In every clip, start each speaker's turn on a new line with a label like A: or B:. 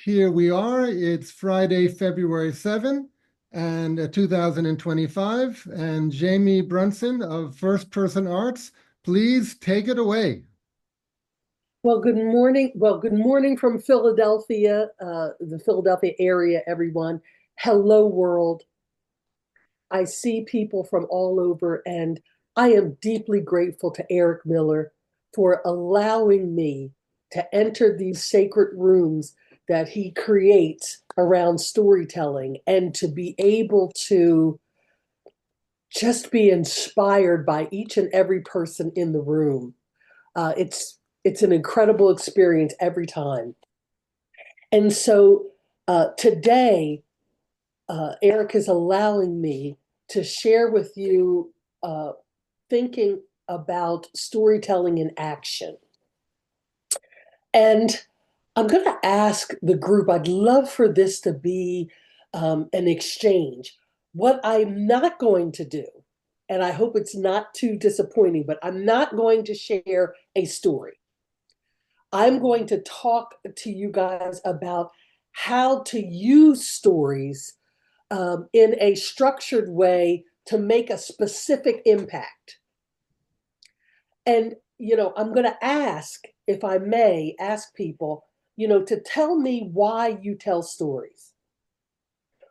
A: Here we are. It's Friday, February 7, and 2025. And Jamie Brunson of First Person Arts, please take it away.
B: Well, good morning. Well, good morning from Philadelphia, the Philadelphia area, everyone. Hello, world. I see people from all over, and I am deeply grateful to Eric Miller for allowing me to enter these sacred rooms that he creates around storytelling and to be able to just be inspired by each and every person in the room. It's an incredible experience every time. And so today, Eric is allowing me to share with you thinking about storytelling in action. And I'm going to ask the group, I'd love for this to be an exchange. What I'm not going to do, and I hope it's not too disappointing, but I'm not going to share a story. I'm going to talk to you guys about how to use stories in a structured way to make a specific impact. And, I'm going to ask, if I may, ask people, to tell me why you tell stories.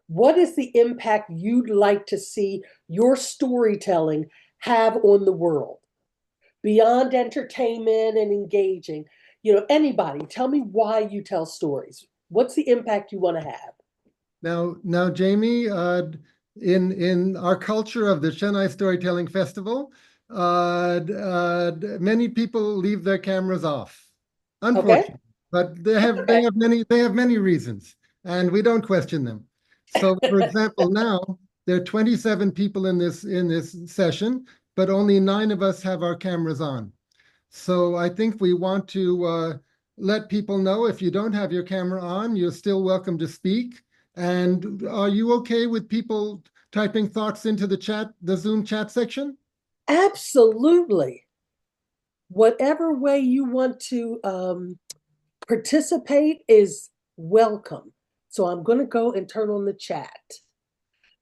B: What is the impact you'd like to see your storytelling have on the world? Beyond entertainment and engaging, anybody, tell me why you tell stories. What's the impact you want to have?
A: Now, Jamie, in our culture of the Chennai Storytelling Festival, many people leave their cameras off,
B: Okay.
A: unfortunately, but
B: That's okay.
A: they have many reasons, and we don't question them. So, for example, now there are 27 people in this session, but only 9 of us have our cameras on. So I think we want to let people know if you don't have your camera on, you're still welcome to speak. And are you okay with people typing thoughts into the Zoom chat section?
B: Absolutely. Whatever way you want to participate is welcome. So I'm going to go and turn on the chat.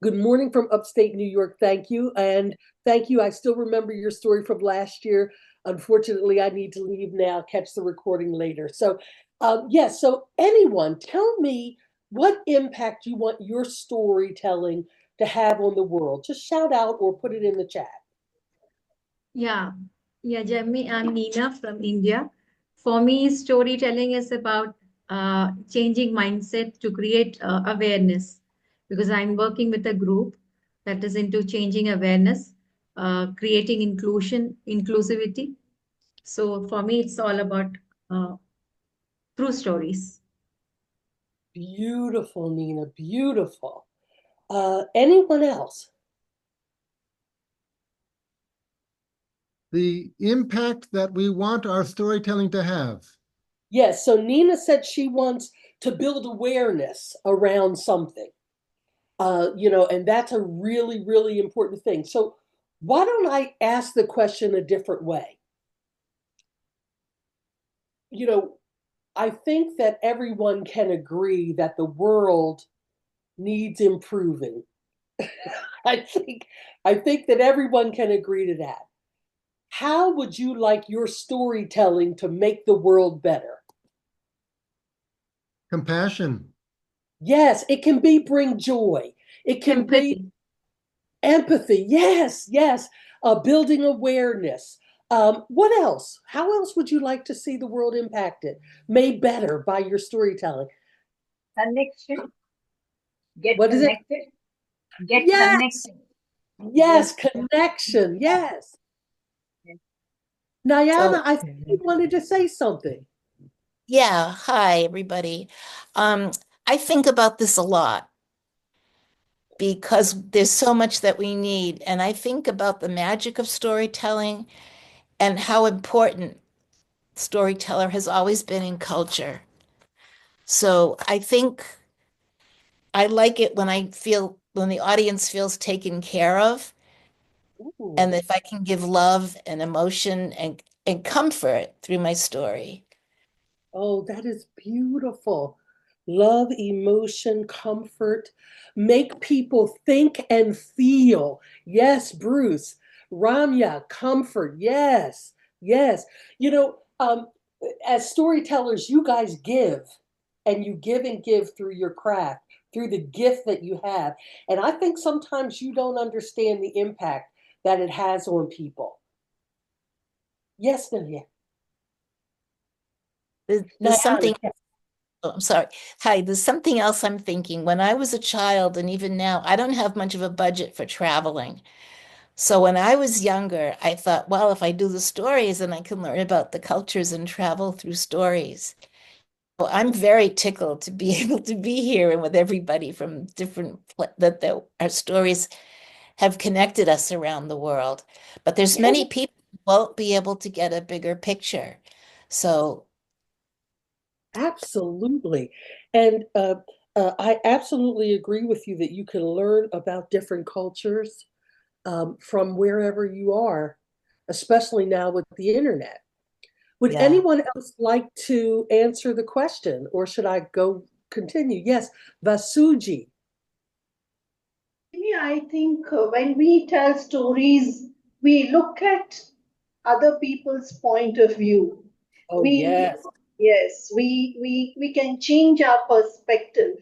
B: Good morning from upstate New York. Thank you. And thank you. I still remember your story from last year. Unfortunately, I need to leave now, catch the recording later. So, yes, so anyone, tell me what impact you want your storytelling to have on the world. Just shout out or put it in the chat.
C: Yeah, yeah, Jamie, I'm Nina from India. For me, storytelling is about changing mindset to create awareness because I'm working with a group that is into changing awareness, creating inclusivity. So for me, it's all about uh, true stories.
B: Beautiful, Nina, beautiful. Anyone else?
A: The impact that we want our storytelling to have.
B: Yes, so Nina said she wants to build awareness around something. And that's a really, really important thing. So why don't I ask the question a different way? You know, I think that everyone can agree that the world needs improving. I think I think that everyone can agree to that. How would you like your storytelling to make the world better?
A: Compassion.
B: Yes, it can be bring joy. It can bring
C: Empathy.
B: empathy. Yes, yes. Building awareness. What else? How else would you like to see the world impacted, made better by your storytelling?
D: Connection, get
B: What is it?
D: connected, get
B: Yes,
D: connected. Yes.
B: yes, connection. Yes.
D: Yes.
B: Nayana,
E: So,
B: I think you wanted to say something.
E: yeah, hi everybody. Um, I think about this a lot because there's so much that we need, and I think about the magic of storytelling and how important storyteller has always been in culture. So I think I like it when when the audience feels taken care of, and
B: Ooh.
E: if I can give love and emotion and comfort through my story.
B: Oh, that is beautiful. Love, emotion, comfort, make people think and feel. Yes, Bruce. Ramya, comfort. Yes, yes. You know, as storytellers, you guys give, and you give and give through your craft, through the gift that you have. And I think sometimes you don't understand the impact that it has on people. Yes, Nivea.
E: There's something,
B: Yes.
E: oh, I'm sorry. Hi, there's something else I'm thinking. When I was a child, and even now, I don't have much of a budget for traveling. So when I was younger, I thought, well, if I do the stories, then I can learn about the cultures and travel through stories. Well, I'm very tickled to be able to be here and with everybody from our stories have connected us around the world. But there's many people who won't be able to get a bigger picture. So
B: Absolutely. And I absolutely agree with you that you can learn about different cultures from wherever you are, especially now with the internet. Would
E: yeah.
B: anyone else like to answer the question, or should I go continue? Yes, Vasuji.
F: Maybe I think when we tell stories, we look at other people's point of view.
B: Oh,
F: We,
B: yes.
F: yes, we can change our perspective.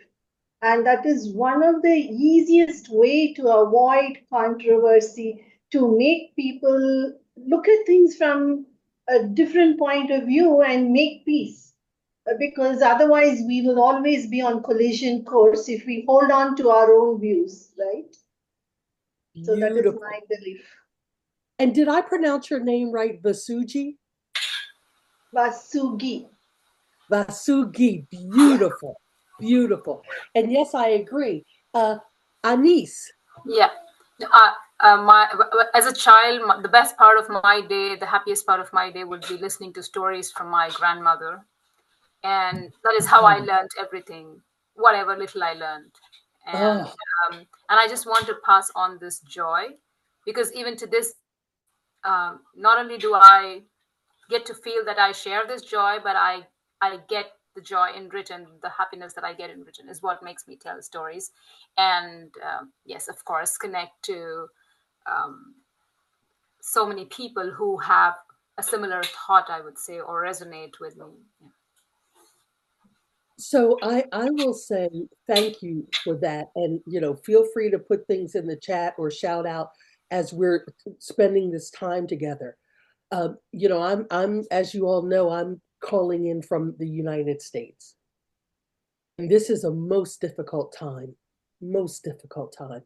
F: And that is one of the easiest way to avoid controversy, to make people look at things from a different point of view and make peace. Because otherwise we will always be on collision course if we hold on to our own views, right? So that is
B: Beautiful.
F: my belief.
B: And did I pronounce your name right, Vasuji?
F: Vasugi.
B: Vasugi. Beautiful. Beautiful. And yes, I agree. Anis.
G: Yeah. As a child, the best part of my day, the happiest part of my day would be listening to stories from my grandmother. And that is how I learned everything, whatever little I learned. And
B: Oh,
G: I just want to pass on this joy, because even to this, not only do I get to feel that I share this joy, but I get the joy in written. The happiness that I get in written is what makes me tell stories, and yes, of course, connect to um, so many people who have a similar thought, I would say, or resonate with me. Yeah.
B: so I will say thank you for that. And, feel free to put things in the chat or shout out as we're spending this time together. I'm, as you all know, I'm calling in from the United States. And this is a most difficult time, most difficult time.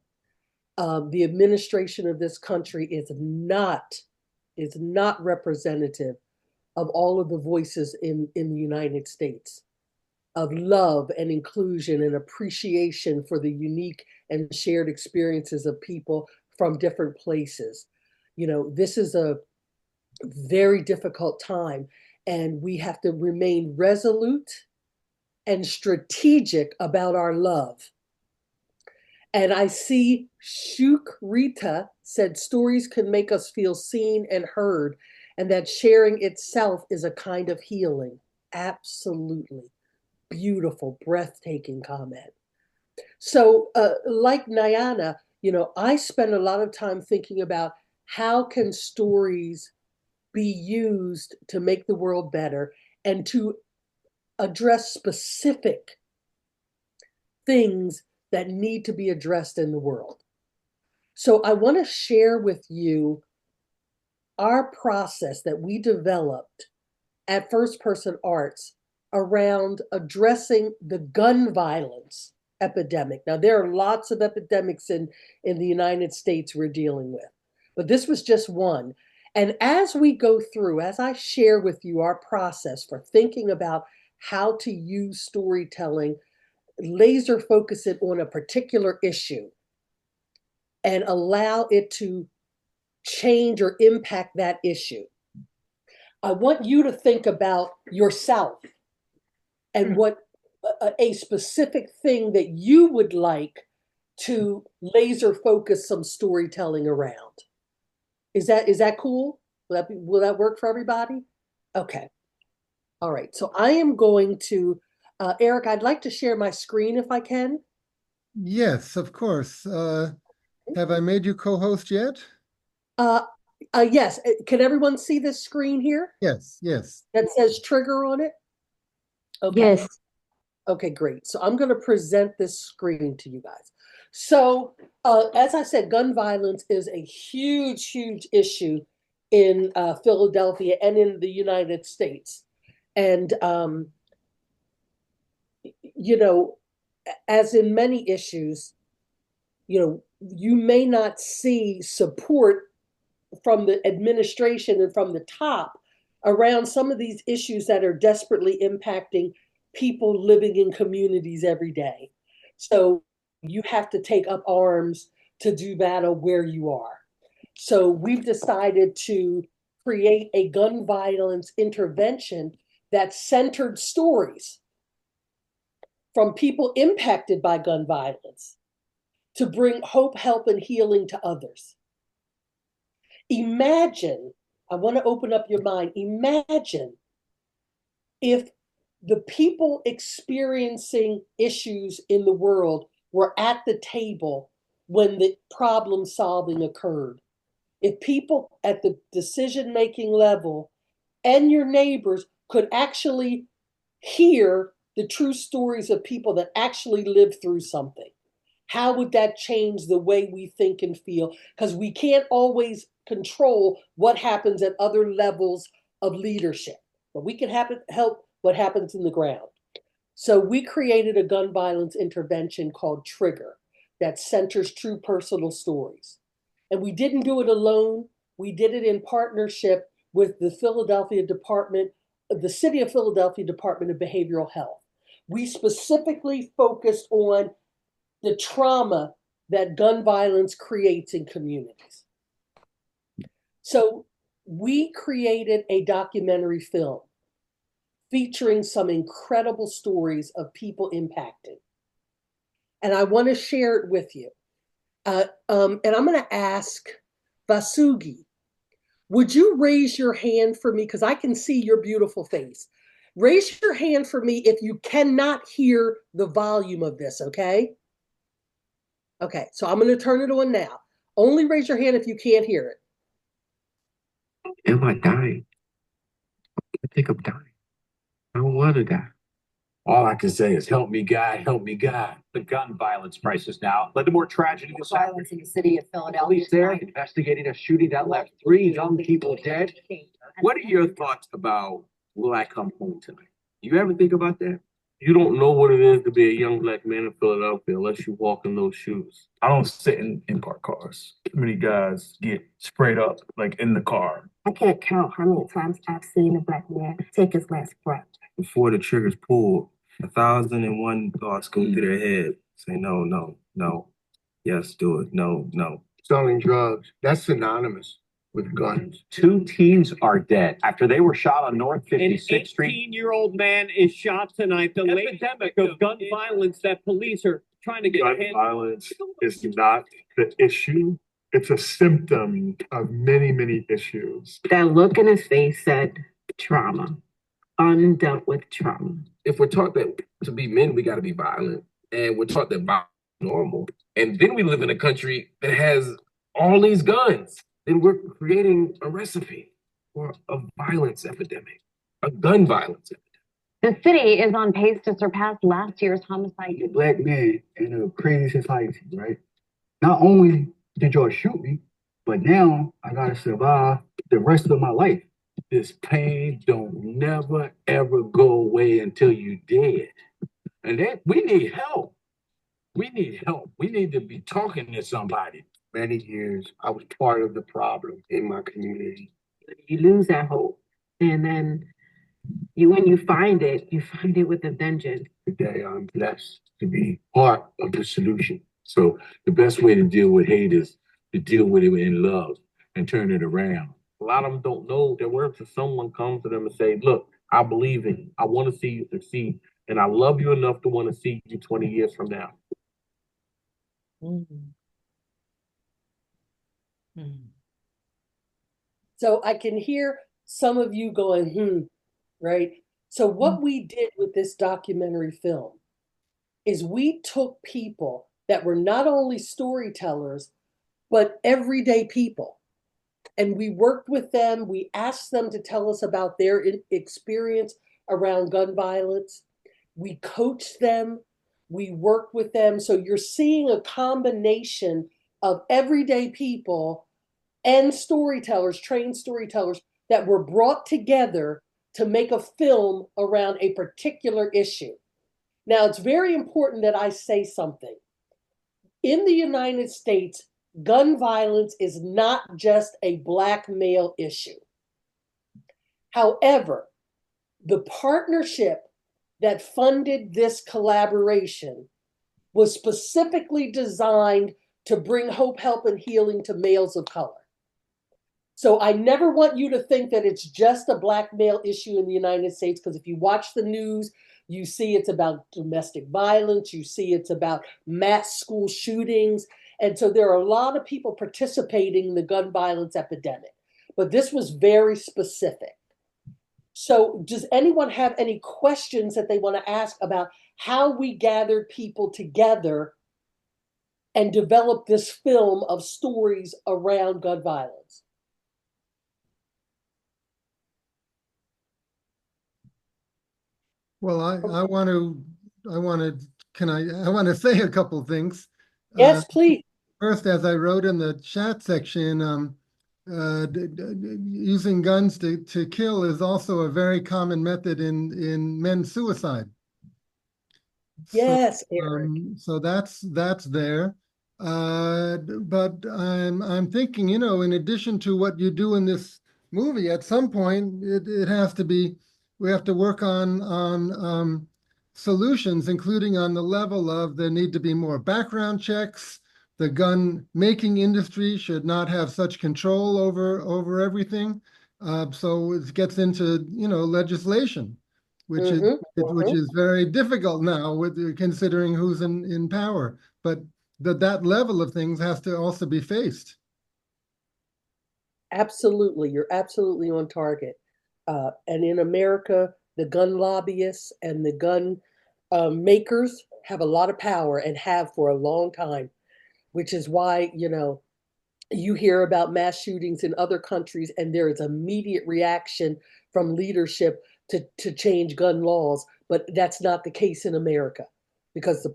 B: The administration of this country is not representative of all of the voices in the United States, of love and inclusion and appreciation for the unique and shared experiences of people from different places. This is a very difficult time, and we have to remain resolute and strategic about our love. And I see Shuk Rita said stories can make us feel seen and heard, and that sharing itself is a kind of healing. Absolutely. Beautiful, breathtaking comment. So, like Nayana, I spend a lot of time thinking about how can stories be used to make the world better and to address specific things that need to be addressed in the world. So I want to share with you our process that we developed at First Person Arts around addressing the gun violence epidemic. Now, there are lots of epidemics in the United States we're dealing with, but this was just one. And as we go through, as I share with you our process for thinking about how to use storytelling, laser focus it on a particular issue and allow it to change or impact that issue. I want you to think about yourself and what a specific thing that you would like to laser focus some storytelling around. Is that cool? Will that work for everybody? Okay. All right. So I am going to Eric, I'd like to share my screen if I can.
A: Yes, of course. Have I made you co-host yet?
B: Yes, can everyone see this screen here
A: Yes, yes.
B: that says trigger on it? Okay.
H: Yes.
B: Okay, great. So I'm going to present this screen to you guys. So, as I said, gun violence is a huge, huge issue in Philadelphia and in the United States. And, you know, as in many issues, you may not see support from the administration and from the top around some of these issues that are desperately impacting people living in communities every day. So you have to take up arms to do battle where you are. So we've decided to create a gun violence intervention that centered stories from people impacted by gun violence to bring hope, help, and healing to others. Imagine, I want to open up your mind. Imagine if the people experiencing issues in the world were at the table when the problem solving occurred. If people at the decision making level and your neighbors could actually hear the true stories of people that actually lived through something, how would that change the way we think and feel? Because we can't always control what happens at other levels of leadership, but we can help what happens in the ground. So we created a gun violence intervention called Trigger that centers true personal stories. And we didn't do it alone. We did it in partnership with the City of Philadelphia Department of Behavioral Health. We specifically focused on the trauma that gun violence creates in communities. So we created a documentary film featuring some incredible stories of people impacted. And I want to share it with you. And I'm going to ask Vasugi, would you raise your hand for me? Because I can see your beautiful face. Raise your hand for me if you cannot hear the volume of this, okay? Okay, so I'm going to turn it on now. Only raise your hand if you can't hear it.
I: Am I dying? I think I'm dying. I don't want to die. All I can say is, help me, God, help me, God.
J: The gun violence crisis now led to more tragedy this
K: Violence in the city of Philadelphia.
I: Police there
K: tonight.
I: investigating a shooting that left 3 young people dead.
J: What are your thoughts about will I come home tonight?
I: You ever think about that?
L: You don't know what it is to be a young black man in Philadelphia unless you walk in those shoes. I don't sit in parked cars. Too many guys get sprayed up like in the car.
M: I can't count how many times I've seen a black man take his last breath.
L: Before the trigger's pulled, 1,001 thoughts go through their head. Say no, no, no. Yes, do it. No, no.
N: Selling drugs, that's synonymous with guns.
J: 2 teens are dead after they were shot on North 56th Street.
O: An 18-year-old man is shot tonight. The epidemic of gun violence that police are trying to get
L: Gun violence is not the issue. It's a symptom of many, many issues.
M: That look in his face said trauma, undealt with trauma.
P: If we're taught that to be men, we got to be violent, and we're taught that violence is normal, and then we live in a country that has all these guns, then we're creating a recipe for a violence epidemic, a gun violence epidemic.
Q: The city is on pace to surpass last year's homicide.
R: A black man in a crazy society, right? Not only did y'all shoot me, but now I gotta survive the rest of my life.
P: This pain don't never ever go away until you dead. And that we need help. We need help. We need to be talking to somebody.
N: Many years, I was part of the problem in my community.
M: You lose that hope. And then when you find it with a vengeance.
P: Today, I'm blessed to be part of the solution. So the best way to deal with hate is to deal with it in love and turn it around.
L: A lot of them don't know that where if someone comes to them and say, look, I believe in you. I want to see you succeed. And I love you enough to want to see you 20 years from now.
B: So I can hear some of you going, right? So what we did with this documentary film is we took people that were not only storytellers, but everyday people. And we worked with them. We asked them to tell us about their experience around gun violence. We coached them. We worked with them. So you're seeing a combination of everyday people and storytellers, trained storytellers, that were brought together to make a film around a particular issue. Now, it's very important that I say something. In the United States, gun violence is not just a Black male issue. However, the partnership that funded this collaboration was specifically designed to bring hope, help, and healing to males of color. So I never want you to think that it's just a Black male issue in the United States, because if you watch the news, you see it's about domestic violence, you see it's about mass school shootings. And so there are a lot of people participating in the gun violence epidemic. But this was very specific. So does anyone have any questions that they want to ask about how we gathered people together and developed this film of stories around gun violence?
A: Well, I want to say a couple of things.
B: Yes, please.
A: First, as I wrote in the chat section, using guns to kill is also a very common method in men's suicide.
B: Yes, Eric.
A: So that's there. But I'm thinking, in addition to what you do in this movie, at some point it has to be, we have to work on solutions, including on the level of there need to be more background checks. The gun making industry should not have such control over everything. So it gets into legislation, which is very difficult now with considering who's in power. But that level of things has to also be faced.
B: Absolutely, you're absolutely on target. And in America, the gun lobbyists and the gun makers have a lot of power and have for a long time, which is why, you hear about mass shootings in other countries and there is immediate reaction from leadership to change gun laws, but that's not the case in America because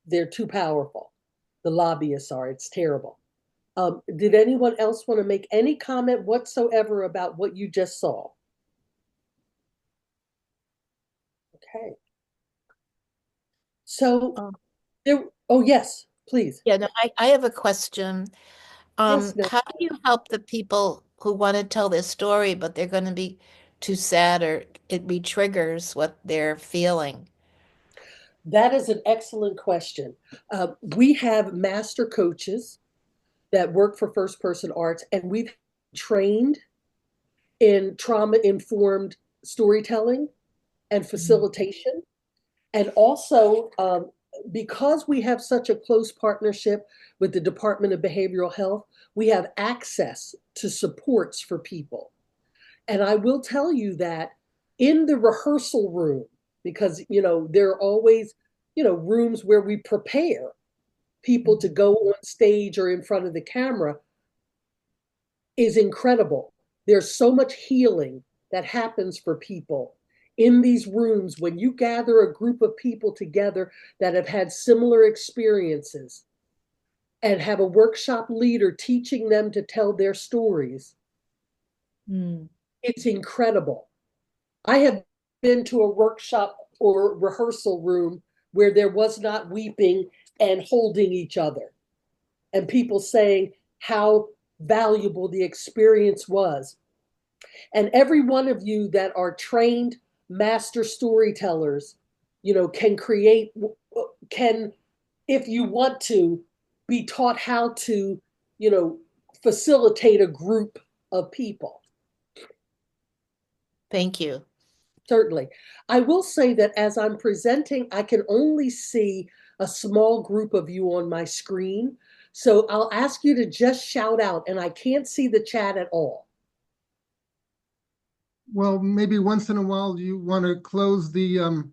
B: they're too powerful. The lobbyists are. It's terrible. Did anyone else want to make any comment whatsoever about what you just saw? Okay. So oh yes, please.
E: Yeah, no, I have a question.
B: Yes, no.
E: How do you help the people who want to tell their story, but they're going to be too sad or it re-triggers what they're feeling?
B: That is an excellent question. We have master coaches that work for First Person Arts, and we've trained in trauma-informed storytelling and facilitation. And also, because we have such a close partnership with the Department of Behavioral Health, we have access to supports for people. And I will tell you that in the rehearsal room, because, there are always, rooms where we prepare people to go on stage or in front of the camera, is incredible. There's so much healing that happens for people in these rooms when you gather a group of people together that have had similar experiences and have a workshop leader teaching them to tell their stories. It's incredible. I have been to a workshop or rehearsal room where there was not weeping and holding each other and people saying how valuable the experience was. And every one of you that are trained master storytellers, can, if you want to, be taught how to, facilitate a group of people.
E: Thank you.
B: Certainly. I will say that as I'm presenting, I can only see a small group of you on my screen. So I'll ask you to just shout out, and I can't see the chat at all.
A: Well, maybe once in a while you want to close the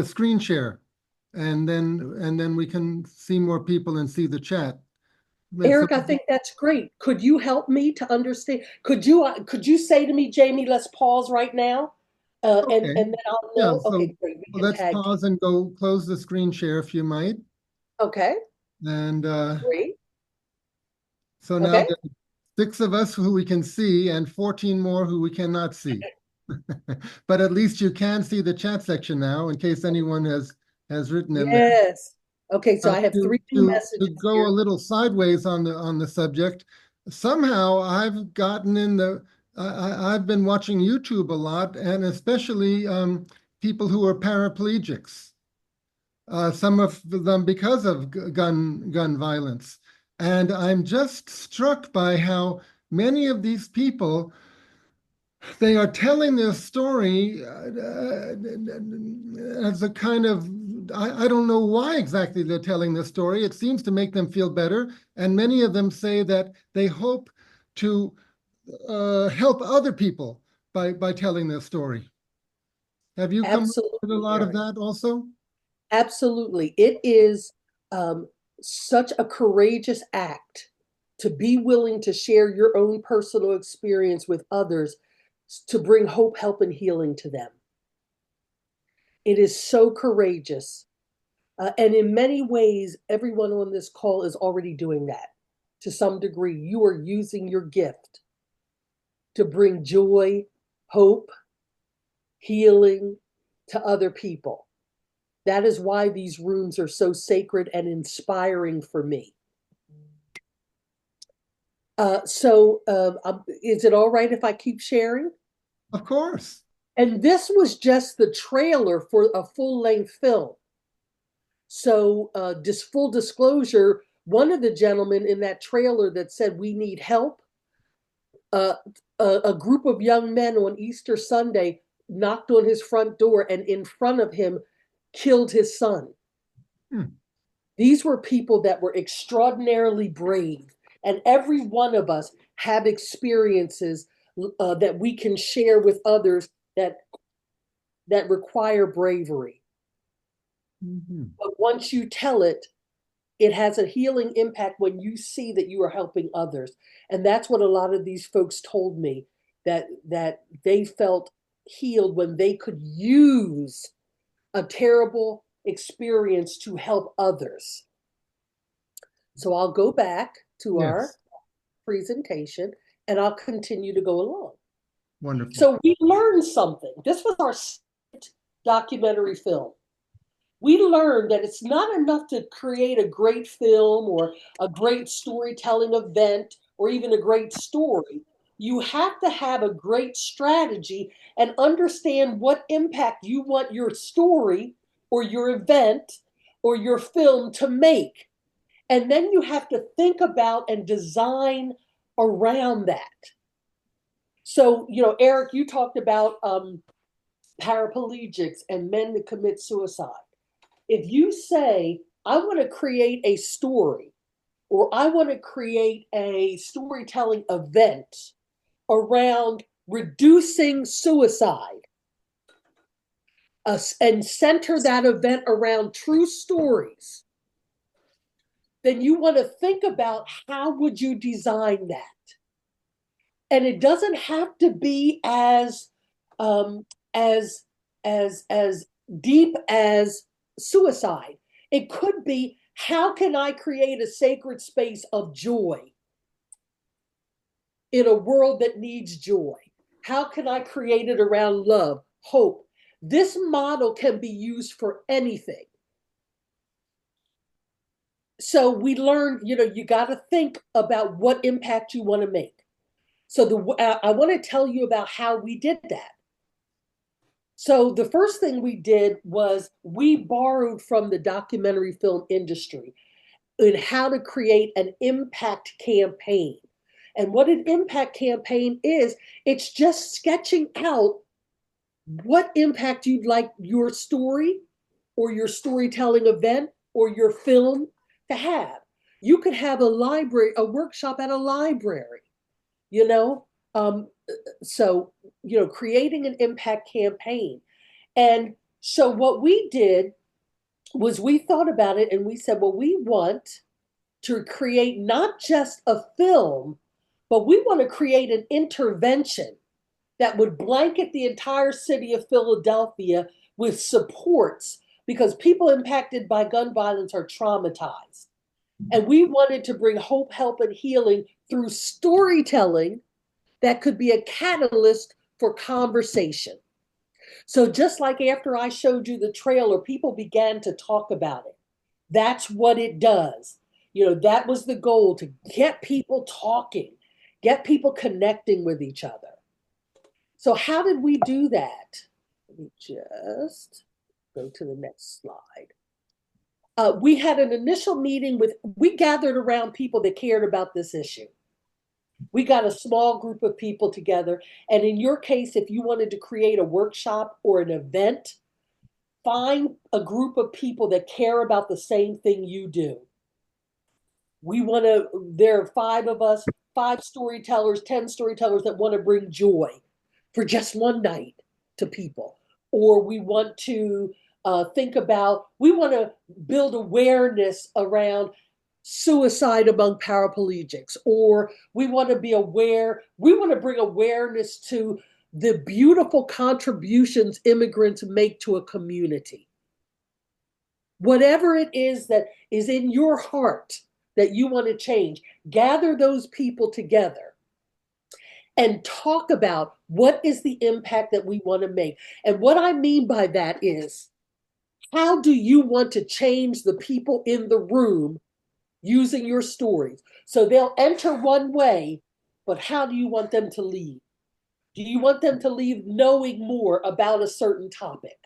A: screen share, and then we can see more people and see the chat.
B: Eric, I think that's great. Could you help me to understand? Could you say to me, Jamie, let's pause right now?
A: Okay.
B: And then I'll
A: Yeah,
B: know.
A: so
B: Okay, great. We
A: well,
B: can
A: let's
B: tag
A: pause and go close the screen share if you might.
B: Okay,
A: And
B: great.
A: so now
B: Okay.
A: there's 6 of us who we can see and 14 more who we cannot see. But at least you can see the chat section now in case anyone has written in there.
B: Yes. Okay, so I have
A: to,
B: 3 new
A: to
B: messages
A: go
B: here.
A: a little sideways on the subject, somehow I've gotten in the I've been watching YouTube a lot, and especially people who are paraplegics. Some of them because of gun violence, and I'm just struck by how many of these people, they are telling their story as a kind of, I don't know why exactly they're telling this story. It seems to make them feel better. And many of them say that they hope to help other people by telling their story. Have you come
B: Absolutely,
A: with a lot of
B: Eric.
A: that also?
B: Absolutely. It is such a courageous act to be willing to share your own personal experience with others to bring hope, help, and healing to them. It is so courageous. And in many ways, everyone on this call is already doing that to some degree. You are using your gift to bring joy, hope, healing to other people. That is why these rooms are so sacred and inspiring for me. Is it all right if I keep sharing?
A: Of course.
B: And this was just the trailer for a full-length film. So, full disclosure, one of the gentlemen in that trailer that said we need help, a group of young men on Easter Sunday knocked on his front door and in front of him killed his son. These were people that were extraordinarily brave, and every one of us have experiences that we can share with others that require bravery. But once you tell it, it has a healing impact when you see that you are helping others. And that's what a lot of these folks told me, that they felt healed when they could use a terrible experience to help others. So I'll go back to our presentation and I'll continue to go along.
A: Wonderful.
B: So we learned something. This was our documentary film. We learned that it's not enough to create a great film or a great storytelling event or even a great story. You have to have a great strategy and understand what impact you want your story or your event or your film to make. And then you have to think about and design around that. So, Eric, you talked about paraplegics and men that commit suicide. If you say, I want to create a story, or I want to create a storytelling event around reducing suicide, and center that event around true stories, then you want to think about how would you design that. And it doesn't have to be as deep as suicide. It could be, how can I create a sacred space of joy in a world that needs joy? How can I create it around love, hope? This model can be used for anything. So we learned, you got to think about what impact you want to make. So I want to tell you about how we did that. So the first thing we did was we borrowed from the documentary film industry in how to create an impact campaign. And what an impact campaign is, it's just sketching out what impact you'd like your story or your storytelling event or your film to have. You could have a workshop at a library, so, creating an impact campaign. And so what we did was we thought about it and we said, well, we want to create not just a film, but we want to create an intervention that would blanket the entire city of Philadelphia with supports, because people impacted by gun violence are traumatized. And we wanted to bring hope, help, and healing through storytelling that could be a catalyst for conversation. So just like after I showed you the trailer, people began to talk about it. That's what it does. That was the goal, to get people talking, get people connecting with each other. So how did we do that? Let me just go to the next slide. We had an initial meeting we gathered around people that cared about this issue. We got a small group of people together. And in your case, if you wanted to create a workshop or an event, find a group of people that care about the same thing you do. There are 5 of us, 5 storytellers, 10 storytellers that want to bring joy for just one night to people. Or we want to we want to build awareness around suicide among paraplegics, or we want to bring awareness to the beautiful contributions immigrants make to a community. Whatever it is that is in your heart that you want to change, gather those people together and talk about what is the impact that we want to make. And what I mean by that is, how do you want to change the people in the room using your stories? So they'll enter one way, but how do you want them to leave? Do you want them to leave knowing more about a certain topic?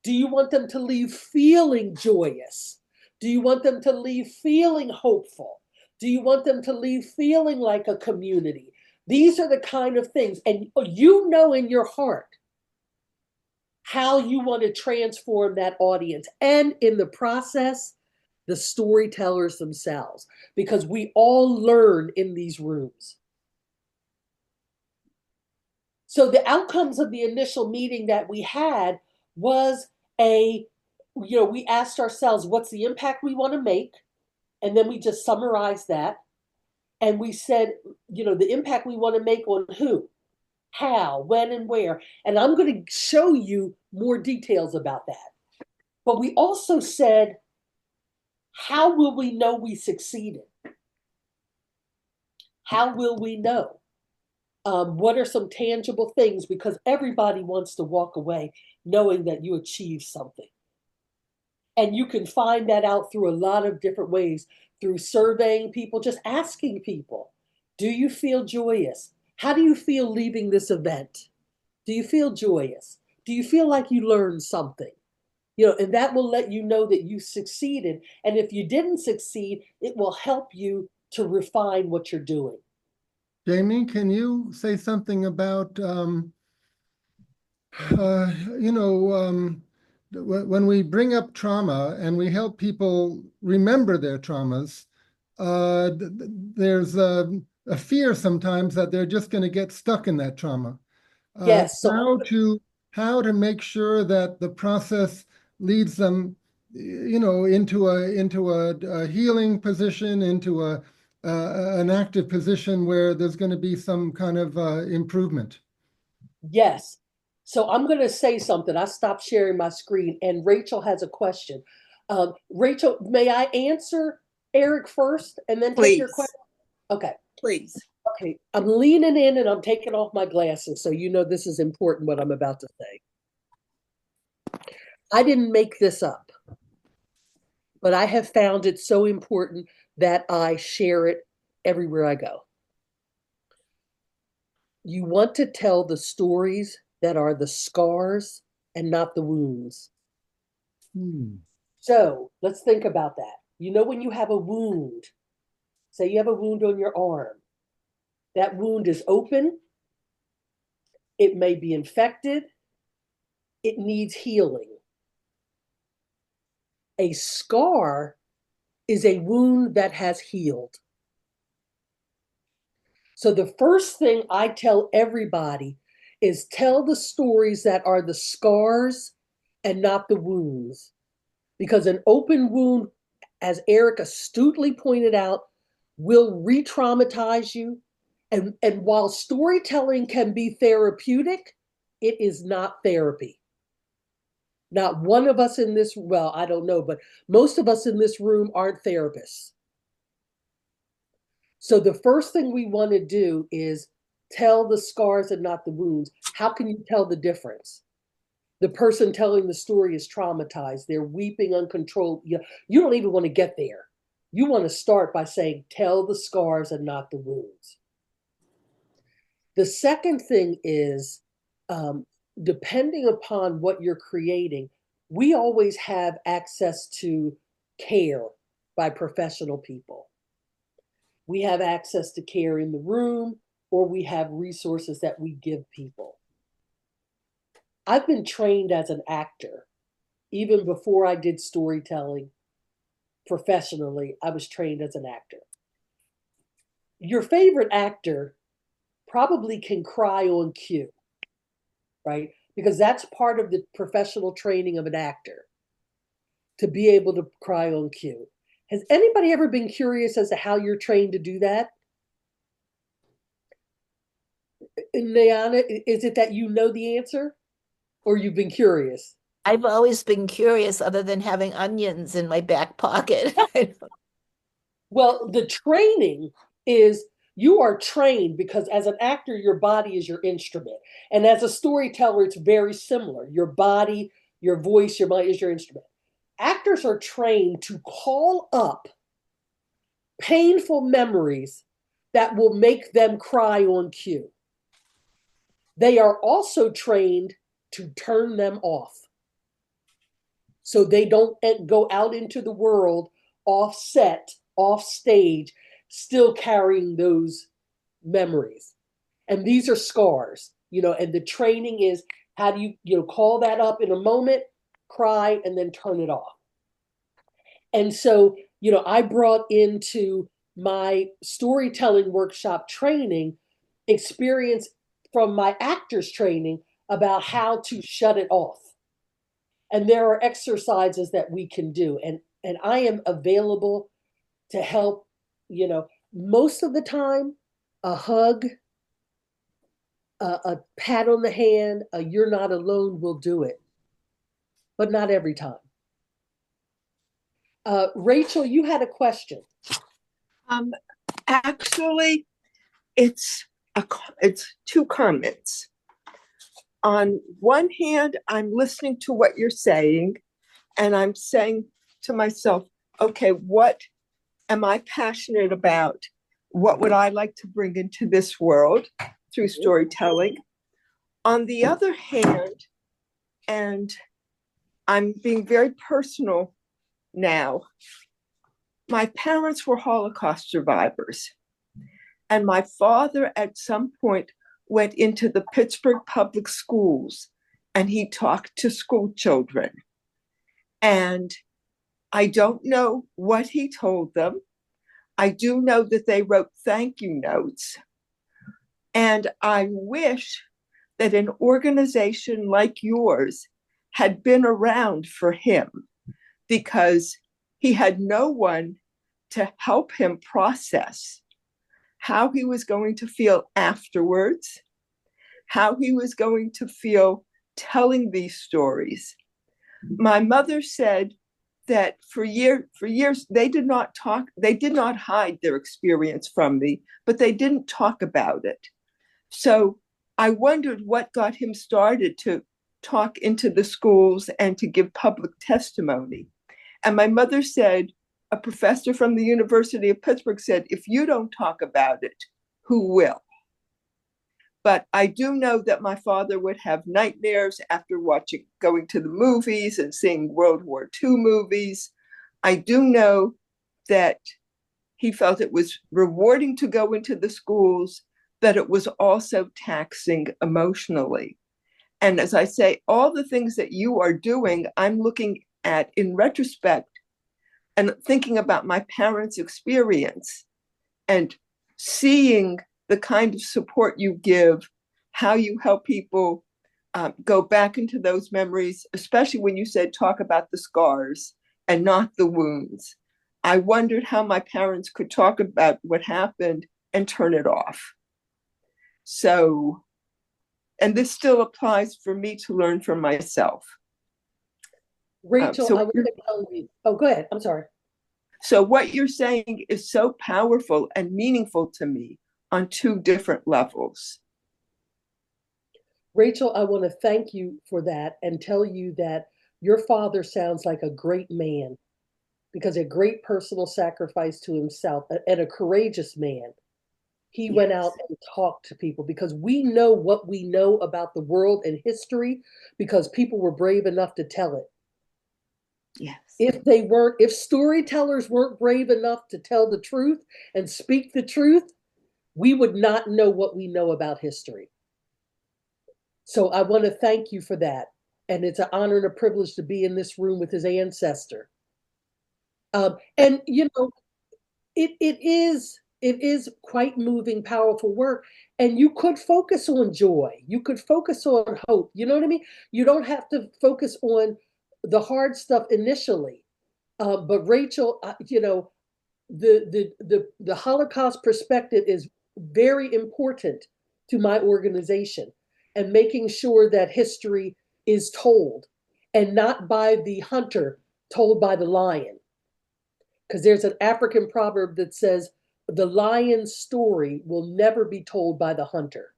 B: Do you want them to leave feeling joyous? Do you want them to leave feeling hopeful? Do you want them to leave feeling like a community? These are the kind of things, and in your heart how you want to transform that audience, and in the process, the storytellers themselves, because we all learn in these rooms. So the outcomes of the initial meeting that we had was we asked ourselves, what's the impact we want to make? And then we just summarized that. And we said, the impact we want to make on who, how, when, and where. And I'm going to show you more details about that. But we also said, how will we know we succeeded? How will we know? What are some tangible things? Because everybody wants to walk away knowing that you achieved something. And you can find that out through a lot of different ways, through surveying people, just asking people, do you feel joyous? How do you feel leaving this event? Do you feel joyous? Do you feel like you learned something? And that will let you know that you succeeded. And if you didn't succeed, it will help you to refine what you're doing.
A: Jamie, can you say something about, when we bring up trauma and we help people remember their traumas, there's a fear sometimes that they're just going to get stuck in that trauma.
B: Yes.
A: How to make sure that the process leads them, into a healing position, into an active position where there's going to be some kind of improvement.
B: Yes. So I'm going to say something. I stopped sharing my screen, and Rachel has a question. Rachel, may I answer Eric first and then take your question? Okay.
H: Please.
B: Okay. I'm leaning in and I'm taking off my glasses, so this is important what I'm about to say. I didn't make this up, but I have found it so important that I share it everywhere I go. You want to tell the stories that are the scars and not the wounds. So let's think about that. When you have a wound, say you have a wound on your arm, that wound is open, it may be infected, it needs healing. A scar is a wound that has healed. So the first thing I tell everybody is tell the stories that are the scars and not the wounds. Because an open wound, as Eric astutely pointed out, will re-traumatize you. And while storytelling can be therapeutic, it is not therapy. Not one of us in this, well, I don't know, but most of us in this room aren't therapists. So the first thing we want to do is tell the scars and not the wounds. How can you tell the difference? The person telling the story is traumatized. They're weeping uncontrolled. You don't even want to get there. You want to start by saying, tell the scars and not the wounds. The second thing is, depending upon what you're creating, we always have access to care by professional people. We have access to care in the room, or we have resources that we give people. I've been trained as an actor. Even before I did storytelling professionally, I was trained as an actor. Your favorite actor probably can cry on cue, right? Because that's part of the professional training of an actor, to be able to cry on cue. Has anybody ever been curious as to how you're trained to do that? Niana, is it that you know the answer, or you've been curious?
E: I've always been curious, other than having onions in my back pocket.
B: Well, the training is, you are trained because as an actor, your body is your instrument. And as a storyteller, it's very similar. Your body, your voice, your mind is your instrument. Actors are trained to call up painful memories that will make them cry on cue. They are also trained to turn them off, so they don't go out into the world off set, off stage, still carrying those memories. And these are scars, and the training is, how do you call that up in a moment, cry, and then turn it off. And so, I brought into my storytelling workshop training experience from my actors training about how to shut it off. And there are exercises that we can do. And I am available to help, most of the time, a hug, a pat on the hand, a you're not alone will do it, but not every time. Rachel, you had a question.
H: Actually, it's two comments. On one hand, I'm listening to what you're saying, and I'm saying to myself, okay, what am I passionate about? What would I like to bring into this world through storytelling? On the other hand, and I'm being very personal now, my parents were Holocaust survivors. And my father at some point went into the Pittsburgh public schools and he talked to school children. And I don't know what he told them. I do know that they wrote thank you notes. And I wish that an organization like yours had been around for him, because he had no one to help him process how he was going to feel afterwards, how he was going to feel telling these stories. My mother said that for years, they did not hide their experience from me, but they didn't talk about it. So I wondered what got him started to talk into the schools and to give public testimony. And my mother said, a professor from the University of Pittsburgh said, if you don't talk about it, who will? But I do know that my father would have nightmares after going to the movies and seeing World War II movies. I do know that he felt it was rewarding to go into the schools, but it was also taxing emotionally. And as I say, all the things that you are doing, I'm looking at in retrospect and thinking about my parents' experience and seeing the kind of support you give, how you help people go back into those memories, especially when you said talk about the scars and not the wounds. I wondered how my parents could talk about what happened and turn it off. So, and this still applies for me to learn from myself.
B: Rachel, I was going to tell you. Oh, go ahead. I'm sorry.
H: So what you're saying is so powerful and meaningful to me on two different levels.
B: Rachel, I want to thank you for that and tell you that your father sounds like a great man, because a great personal sacrifice to himself and a courageous man. He went out and talked to people, because we know what we know about the world and history because people were brave enough to tell it.
H: Yes.
B: If storytellers weren't brave enough to tell the truth and speak the truth, we would not know what we know about history. So I want to thank you for that. And it's an honor and a privilege to be in this room with his ancestor. And you know, it is quite moving, powerful work. And you could focus on joy. You could focus on hope. You know what I mean? You don't have to focus on the hard stuff initially. But Rachel, you know, the Holocaust perspective is very important to my organization, and making sure that history is told and not by the hunter, told by the lion. Because there's an African proverb that says, the lion's story will never be told by the hunter.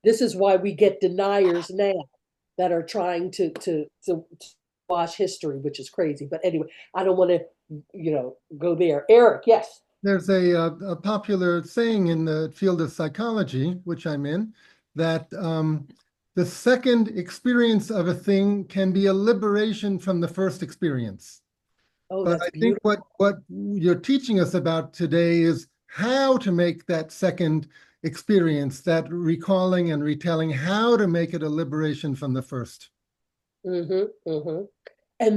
B: This is why we get deniers now that are trying to wash history, which is crazy. But anyway, I don't want to, you know, go there. Eric, yes.
A: There's a popular saying in the field of psychology, which I'm in, that the second experience of a thing can be a liberation from the first experience.
B: Oh,
A: but
B: that's
A: I think what you're teaching us about today is how to make that second experience, that recalling and retelling, how to make it a liberation from the first.
B: And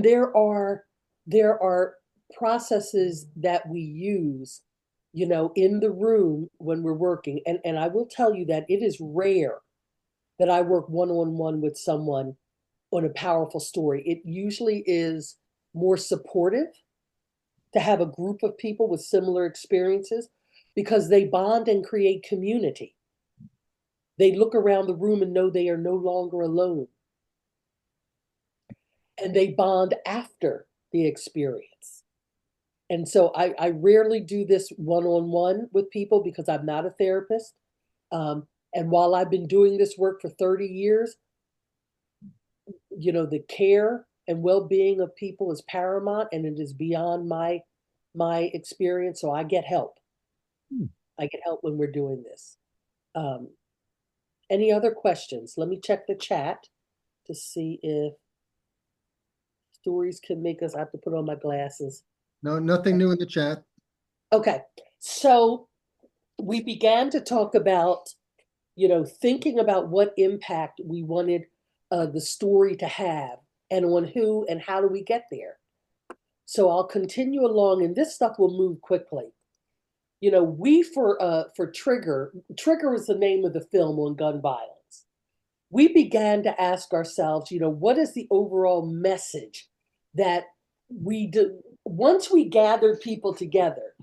B: there are processes that we use, you know, in the room when we're working. And I will tell you that it is rare that I work one-on-one with someone on a powerful story. It usually is more supportive to have a group of people with similar experiences, because they bond and create community. They look around the room and know they are no longer alone. And they bond after the experience. And so I rarely do this one-on-one with people because I'm not a therapist. And while I've been doing this work for 30 years, you know, the care and well-being of people is paramount, and it is beyond my experience. So I get help. I get help when we're doing this. Any other questions? Let me check the chat to see if stories can make us. I have to put on my glasses.
A: No, nothing new in the chat.
B: Okay, so we began to talk about, you know, thinking about what impact we wanted the story to have, and on who and how do we get there. So I'll continue along, and this stuff will move quickly. You know, we for Trigger was the name of the film on gun violence. We began to ask ourselves, you know, what is the overall message that we do once we gathered people together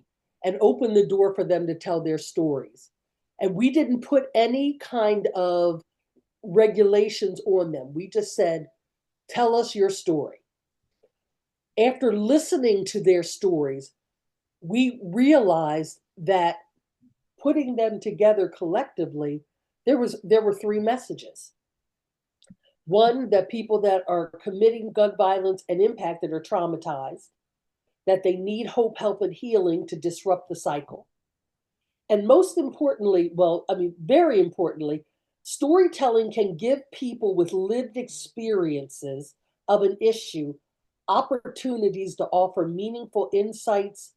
B: and opened the door for them to tell their stories. And we didn't put any kind of regulations on them. We just said, tell us your story. After listening to their stories, we realized that putting them together collectively, there were three messages. One, that people that are committing gun violence and impacted are traumatized, that they need hope, help, and healing to disrupt the cycle. And most importantly, well, I mean, very importantly, storytelling can give people with lived experiences of an issue opportunities to offer meaningful insights,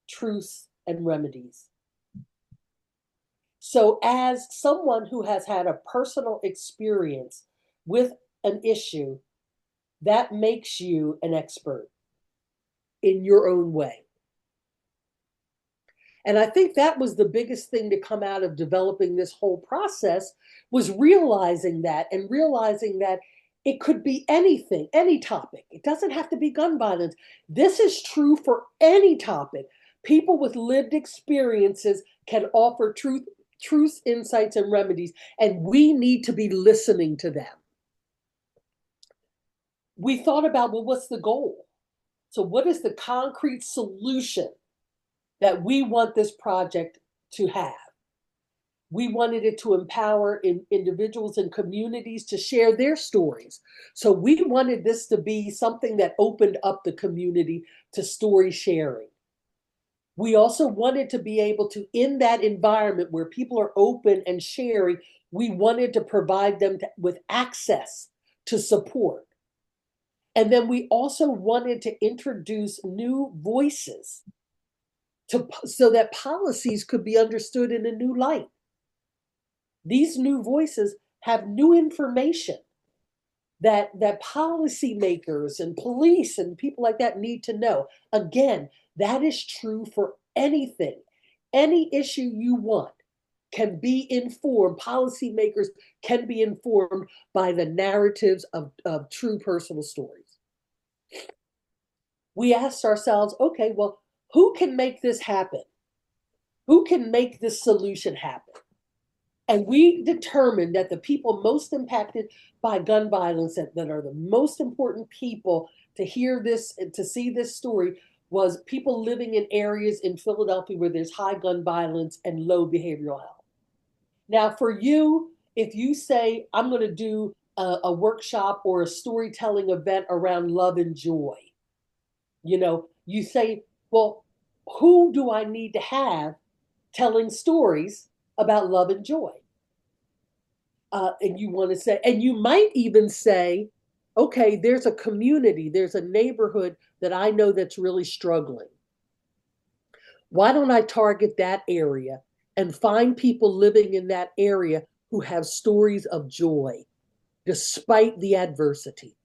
B: truths, and remedies. So as someone who has had a personal experience with an issue, that makes you an expert in your own way. And I think that was the biggest thing to come out of developing this whole process, was realizing that, and realizing that it could be anything, any topic. It doesn't have to be gun violence. This is true for any topic. People with lived experiences can offer truths, insights, and remedies, and we need to be listening to them. We thought about, well, what's the goal? So what is the concrete solution that we want this project to have? We wanted it to empower individuals and communities to share their stories. So we wanted this to be something that opened up the community to story sharing. We also wanted to be able to, in that environment where people are open and sharing, we wanted to provide them with access to support. And then we also wanted to introduce new voices so that policies could be understood in a new light. These new voices have new information that policymakers and police and people like that need to know. Again, that is true for anything. Any issue you want can be informed. Policymakers can be informed by the narratives of true personal stories. We asked ourselves, okay, well, who can make this happen? Who can make this solution happen? And we determined that the people most impacted by gun violence, that are the most important people to hear this and to see this story, was people living in areas in Philadelphia where there's high gun violence and low behavioral health. Now, for you, if you say, I'm going to do a workshop or a storytelling event around love and joy, you say, well, who do I need to have telling stories about love and joy? And you want to say, and you might even say, okay, there's a community, there's a neighborhood that I know that's really struggling. Why don't I target that area and find people living in that area who have stories of joy despite the adversity?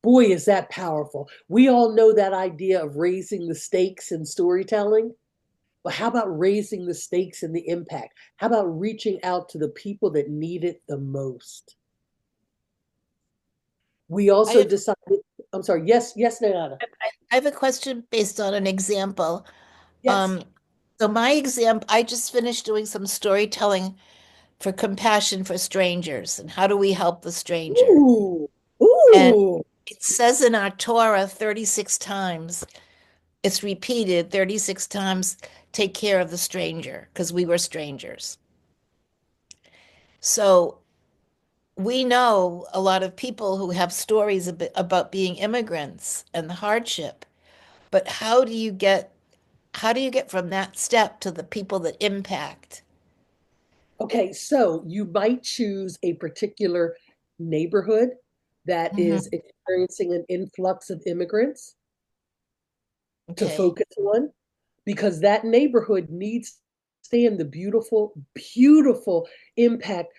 B: Boy, is that powerful. We all know that idea of raising the stakes in storytelling. But how about raising the stakes and the impact? How about reaching out to the people that need it the most? We also decided, I'm sorry, yes, Nayana.
E: I have a question based on an example.
B: Yes.
E: So my example, I just finished doing some storytelling for compassion for strangers and how do we help the stranger?
B: Ooh.
E: And it says in our Torah 36 times, it's repeated 36 times, take care of the stranger, because we were strangers. So we know a lot of people who have stories about being immigrants and the hardship, but how do you get from that step to the people that impact?
B: Okay, so you might choose a particular neighborhood that is experiencing an influx of immigrants to focus on, because that neighborhood needs to stand the beautiful, beautiful impact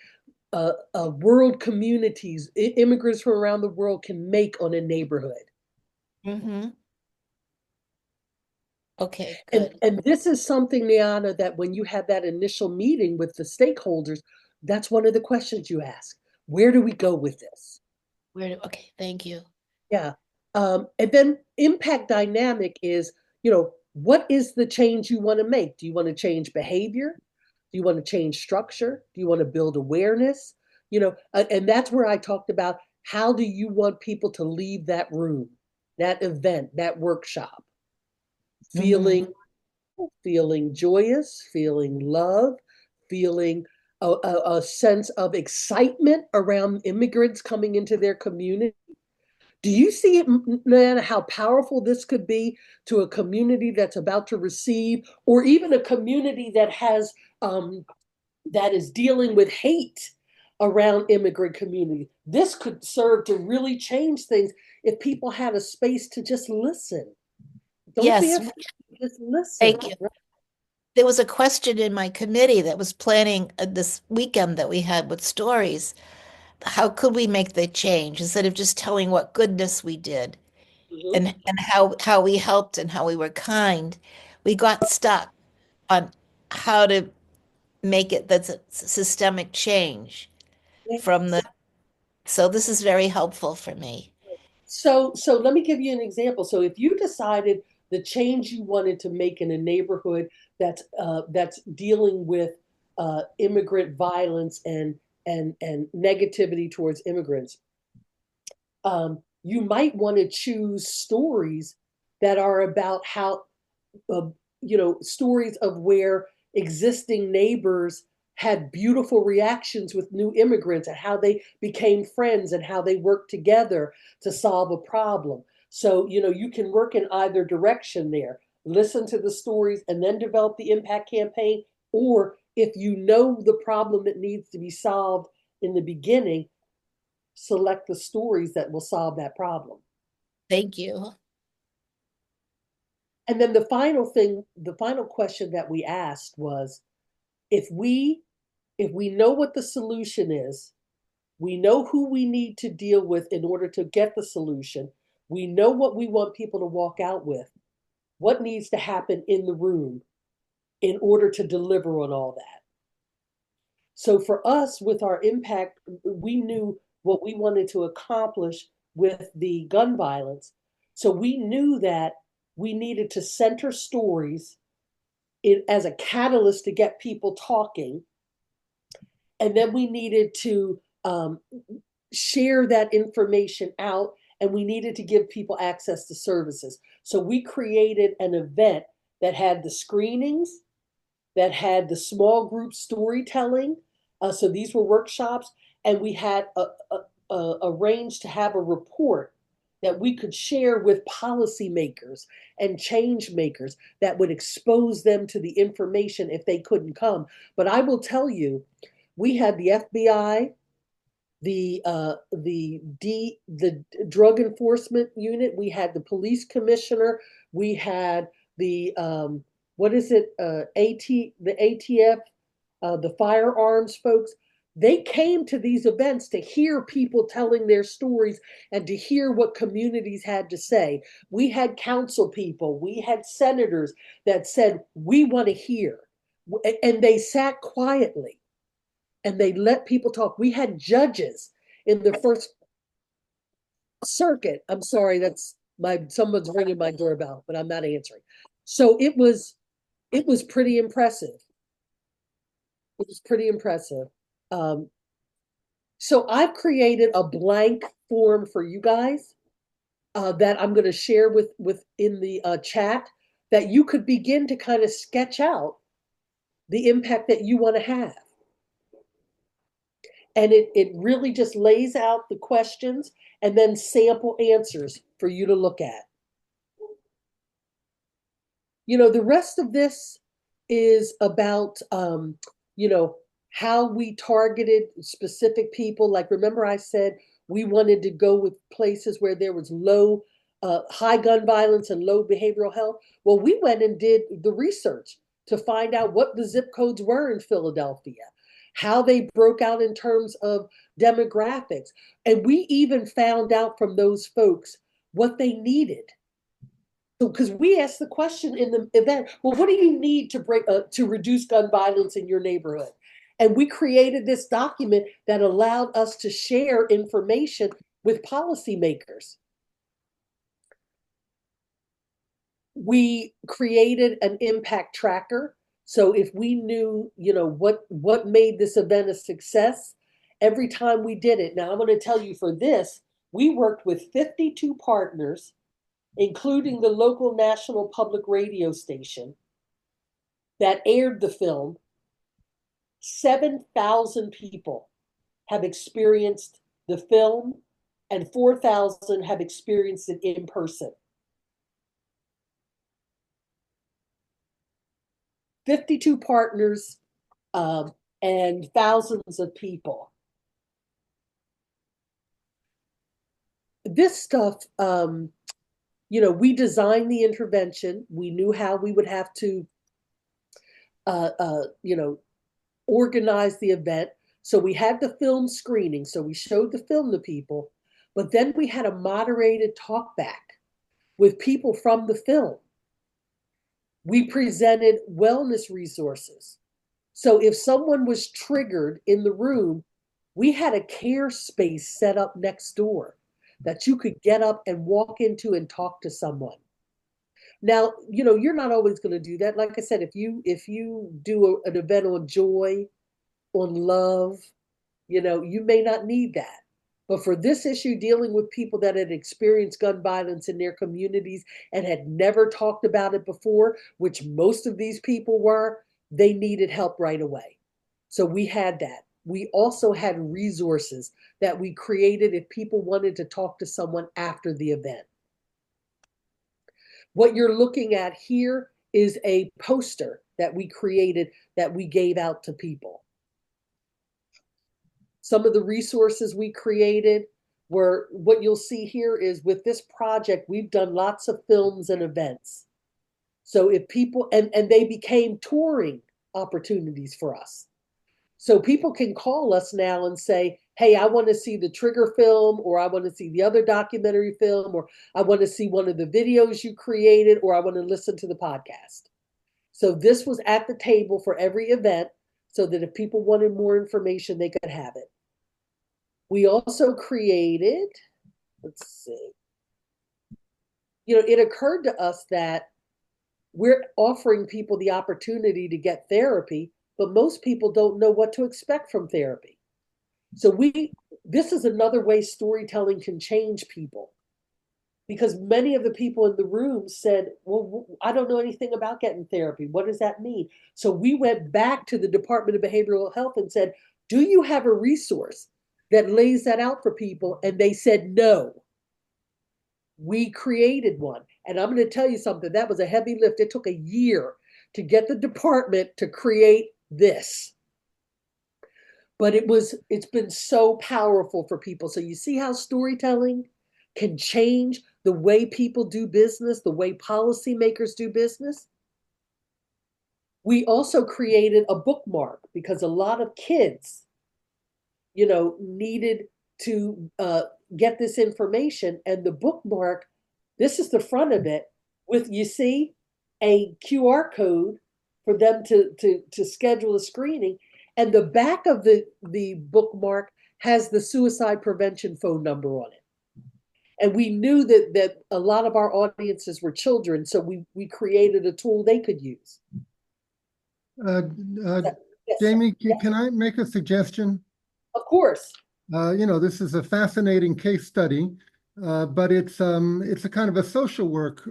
B: world communities, immigrants from around the world can make on a neighborhood.
E: Okay, good.
B: And this is something, Niana, that when you have that initial meeting with the stakeholders, that's one of the questions you ask. Where do we go with this?
E: Okay, thank you.
B: Yeah. And then impact dynamic is, what is the change you want to make? Do you want to change behavior? Do you want to change structure? Do you want to build awareness? And that's where I talked about, how do you want people to leave that room, that event, that workshop? Feeling joyous, feeling love, feeling a sense of excitement around immigrants coming into their community. Do you see it, Nana, how powerful this could be to a community that's about to receive, or even a community that has that is dealing with hate around immigrant community? This could serve to really change things if people had a space to just listen. Don't be afraid, just listen.
E: Thank you. There was a question in my committee that was planning this weekend that we had with stories. How could we make the change instead of just telling what goodness we did and how we helped and how we were kind? We got stuck on how to make it that's a systemic change from the, so this is very helpful for me.
B: So let me give you an example. So if you decided the change you wanted to make in a neighborhood that's dealing with immigrant violence and negativity towards immigrants, you might want to choose stories that are about how stories of where existing neighbors had beautiful reactions with new immigrants and how they became friends and how they worked together to solve a problem. So, you can work in either direction there. Listen to the stories and then develop the impact campaign. Or if you know the problem that needs to be solved in the beginning, select the stories that will solve that problem.
E: Thank you.
B: And then the final question that we asked was, if we know what the solution is, we know who we need to deal with in order to get the solution, we know what we want people to walk out with, what needs to happen in the room in order to deliver on all that? So for us, with our impact, we knew what we wanted to accomplish with the gun violence. So we knew that we needed to center stories as a catalyst to get people talking. And then we needed to share that information out, and we needed to give people access to services. So we created an event that had the screenings, that had the small group storytelling. So these were workshops, and we had arranged to have a report that we could share with policymakers and change makers that would expose them to the information if they couldn't come. But I will tell you, we had the FBI, the drug enforcement unit, we had the police commissioner, we had the the ATF, the firearms folks. They came to these events to hear people telling their stories and to hear what communities had to say. We had council people, we had senators that said, we want to hear. And they sat quietly and they let people talk. We had judges in the first circuit. I'm sorry, someone's ringing my doorbell, but I'm not answering. So it was pretty impressive. It was pretty impressive. So I've created a blank form for you guys that I'm going to share in the chat, that you could begin to kind of sketch out the impact that you want to have. And it really just lays out the questions and then sample answers for you to look at. The rest of this is about, how we targeted specific people. Like, remember I said we wanted to go with places where there was high gun violence and low behavioral health. Well, we went and did the research to find out what the zip codes were in Philadelphia, how they broke out in terms of demographics. And we even found out from those folks what they needed. So, because we asked the question in the event, well, what do you need to reduce gun violence in your neighborhood? And we created this document that allowed us to share information with policymakers. We created an impact tracker. So if we knew, what made this event a success, every time we did it. Now I'm going to tell you, for this, we worked with 52 partners, including the local national public radio station that aired the film. 7,000 people have experienced the film, and 4,000 have experienced it in person. 52 partners and thousands of people. This stuff, we designed the intervention. We knew how we would have to, organize the event. So we had the film screening. So we showed the film to people, but then we had a moderated talk back with people from the film. We presented wellness resources. So if someone was triggered in the room, we had a care space set up next door that you could get up and walk into and talk to someone. Now, you're not always going to do that. Like I said, if you do an event on joy, on love, you may not need that. But for this issue, dealing with people that had experienced gun violence in their communities and had never talked about it before, which most of these people were, they needed help right away. So we had that. We also had resources that we created if people wanted to talk to someone after the event. What you're looking at here is a poster that we created that we gave out to people. Some of the resources we created were, what you'll see here is with this project, we've done lots of films and events. So if people, and they became touring opportunities for us. So people can call us now and say, hey, I want to see the Trigger film, or I want to see the other documentary film, or I want to see one of the videos you created, or I want to listen to the podcast. So this was at the table for every event so that if people wanted more information, they could have it. We also created, let's see, it occurred to us that we're offering people the opportunity to get therapy, but most people don't know what to expect from therapy. So this is another way storytelling can change people, because many of the people in the room said, well, I don't know anything about getting therapy. What does that mean? So we went back to the Department of Behavioral Health and said, do you have a resource that lays that out for people? And they said, no. We created one. And I'm going to tell you something, that was a heavy lift. It took a year to get the department to create this. But it's been so powerful for people. So you see how storytelling can change the way people do business, the way policymakers do business. We also created a bookmark because a lot of kids, needed to get this information. And the bookmark, this is the front of it with, you see, a QR code for them to schedule a screening. And the back of the bookmark has the suicide prevention phone number on it. And we knew that a lot of our audiences were children, so we created a tool they could use.
A: Jamie, can I make a suggestion?
B: Of course.
A: This is a fascinating case study, but it's a kind of a social work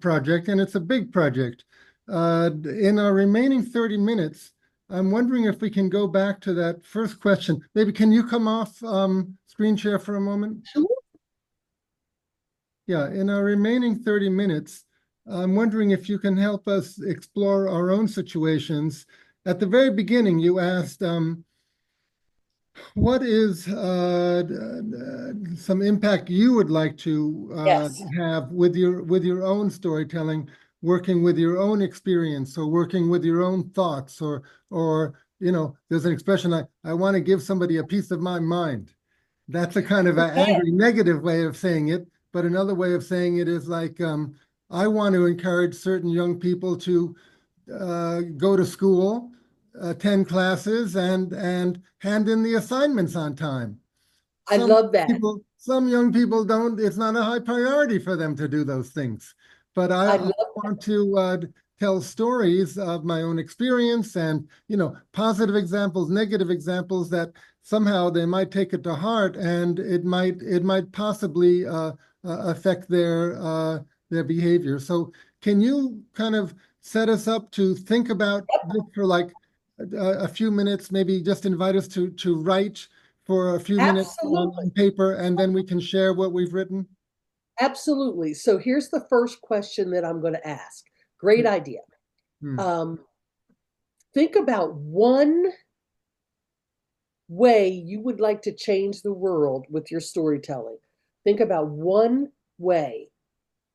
A: project, and it's a big project. In our remaining 30 minutes, I'm wondering if we can go back to that first question. Maybe can you come off screen share for a moment?
B: Sure.
A: Yeah, in our remaining 30 minutes, I'm wondering if you can help us explore our own situations. At the very beginning, you asked, what is some impact you would like to have with your own storytelling, working with your own experience, or working with your own thoughts, or there's an expression, I want to give somebody a piece of my mind. That's a kind of an angry, negative way of saying it. But another way of saying it is like, I want to encourage certain young people to go to school, attend classes, and hand in the assignments on time.
B: I love that.
A: Some young people don't, it's not a high priority for them to do those things. But I want to tell stories of my own experience and, positive examples, negative examples that somehow they might take it to heart, and it might possibly affect their behavior. So can you kind of set us up to think about this for like a few minutes, maybe just invite us to write for a few minutes on paper, and then we can share what we've written?
B: Absolutely. So here's the first question that I'm going to ask. Great idea. Think about one way you would like to change the world with your storytelling. Think about one way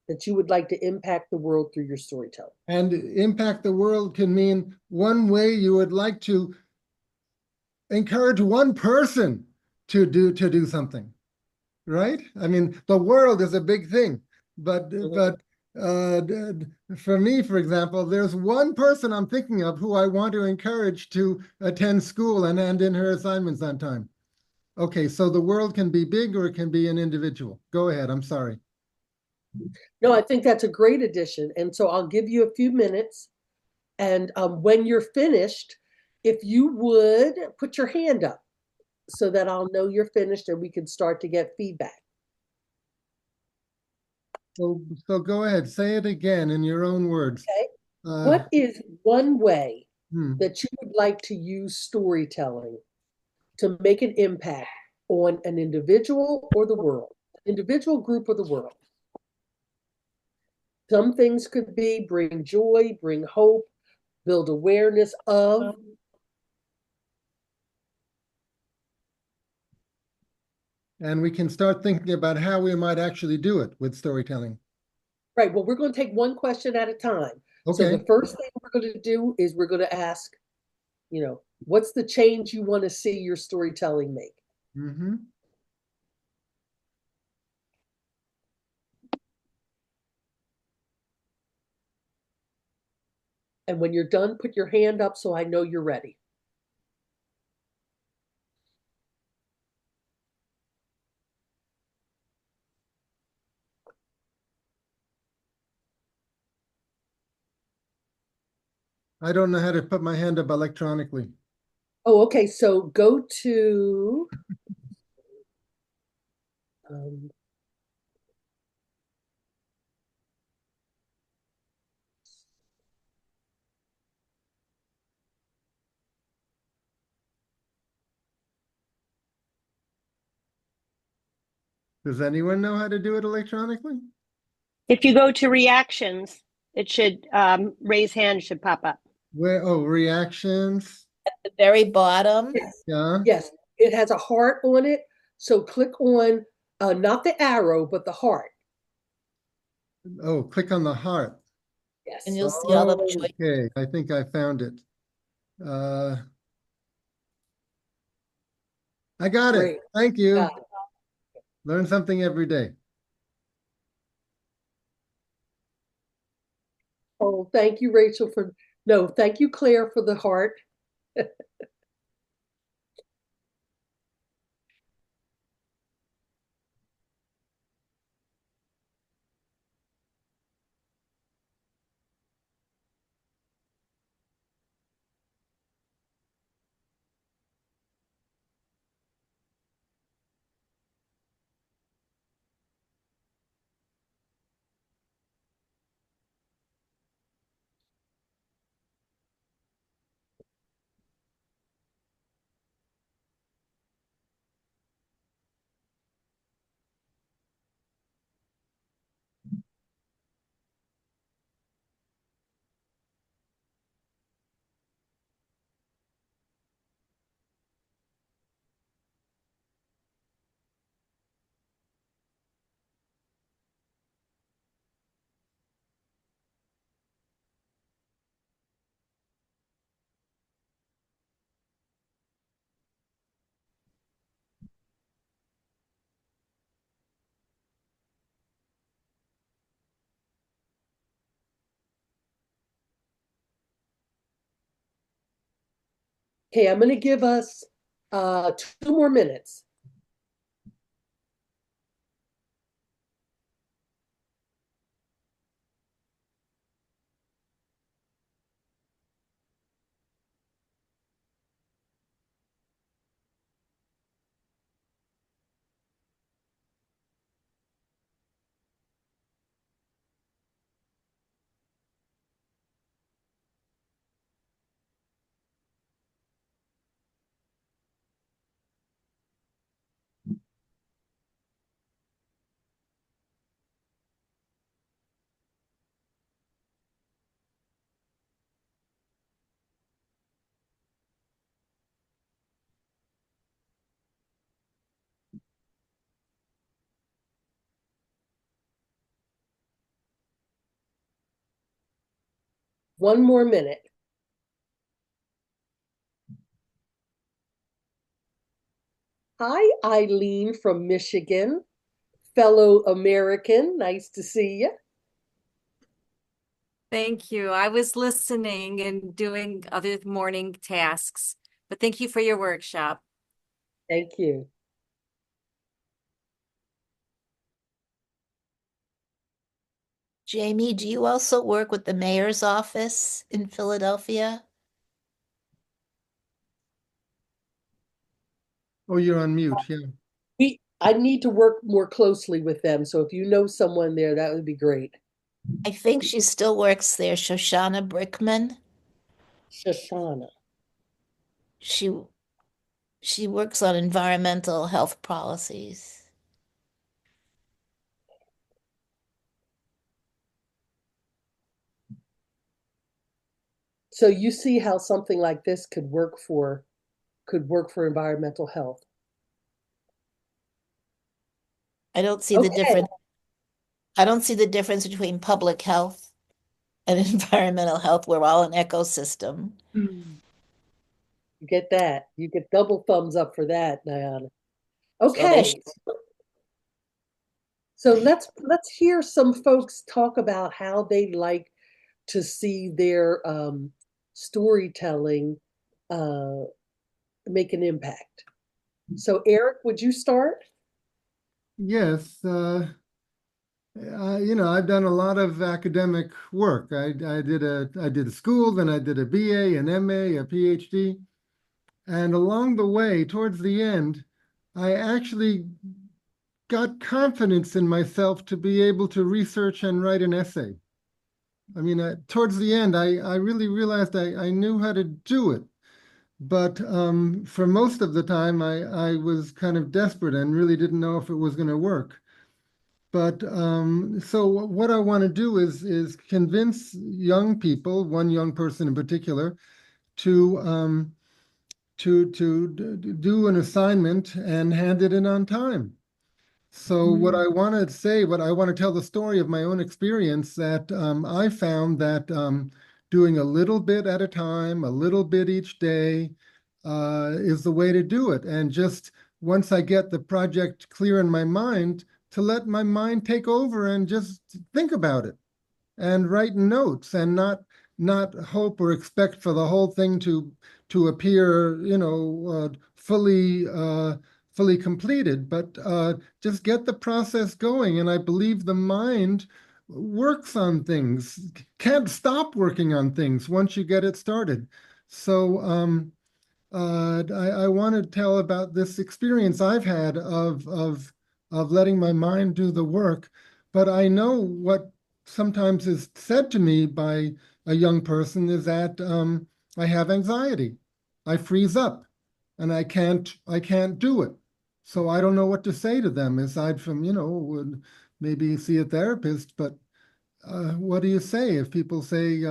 B: that you would like to impact the world through your storytelling.
A: And impact the world can mean one way you would like to encourage one person to do something, right? I mean, the world is a big thing, but For me, for example, there's one person I'm thinking of who I want to encourage to attend school and hand in her assignments on time. Okay, so the world can be big or it can be an individual. Go ahead, I'm sorry.
B: No, I think that's a great addition. And so I'll give you a few minutes. And when you're finished, if you would put your hand up so that I'll know you're finished and we can start to get feedback.
A: So go ahead, say it again in your own words.
B: Okay. What is one way
A: hmm.
B: that you would like to use storytelling to make an impact on an individual or the world, individual, group, or the world? Some things could be bring joy, bring hope, build awareness of.
A: And we can start thinking about how we might actually do it with storytelling.
B: Right. Well, we're going to take one question at a time. So
A: Okay.
B: the first thing we're going to do is we're going to ask, what's the change you want to see your storytelling make?
A: Mm-hmm.
B: And when you're done, put your hand up so I know you're ready.
A: I don't know how to put my hand up electronically.
B: Oh, okay. So go to
A: Does anyone know how to do it electronically?
K: If you go to reactions, it should raise hand should pop up.
A: Where? Oh, reactions.
E: At the very bottom.
B: Yes.
A: Yeah.
B: Yes. It has a heart on it. So click on not the arrow, but the heart.
A: Oh, click on the heart.
B: Yes.
E: And you'll see all the choices.
A: Okay, I think I found it. I got
B: Great.
A: it. Thank you.
B: Got it.
A: Learn something every day.
B: Oh, thank you, Rachel, thank you, Claire, for the heart. Okay, I'm going to give us 2 more minutes. One more minute. Hi, Eileen from Michigan, fellow American. Nice to see you.
S: Thank you. I was listening and doing other morning tasks, but thank you for your workshop.
B: Thank you.
E: Jamie, do you also work with the mayor's office in Philadelphia?
A: Oh, you're on mute, yeah.
B: I need to work more closely with them. So if you know someone there, that would be great.
E: I think she still works there, Shoshana Brickman.
B: Shoshana.
E: She works on environmental health policies.
B: So you see how something like this could work for environmental health.
E: I don't see the difference. I don't see the difference between public health and environmental health. We're all an ecosystem.
B: You get that. You get double thumbs up for that, Diana.
E: So they
B: Okay.
E: should-
B: So let's hear some folks talk about how they'd like to see their storytelling make an impact. So Eric, would you start?
A: Yes, I've done a lot of academic work. I did a school, then I did a BA, an MA, a PhD, and along the way, towards the end, I actually got confidence in myself to be able to research and write an essay. I mean, towards the end, I really realized I knew how to do it. But for most of the time, I was kind of desperate and really didn't know if it was going to work. But so what I want to do is convince young people, one young person in particular, to do an assignment and hand it in on time. So what I want to say, what I want to tell the story of my own experience that I found that doing a little bit at a time, a little bit each day, is the way to do it. And just once I get the project clear in my mind, to let my mind take over and just think about it and write notes and not hope or expect for the whole thing to appear, fully completed, but just get the process going. And I believe the mind works on things, can't stop working on things once you get it started. So I want to tell about this experience I've had of letting my mind do the work. But I know what sometimes is said to me by a young person is that I have anxiety. I freeze up, and I can't do it. So I don't know what to say to them aside from maybe see a therapist. But what do you say if people say?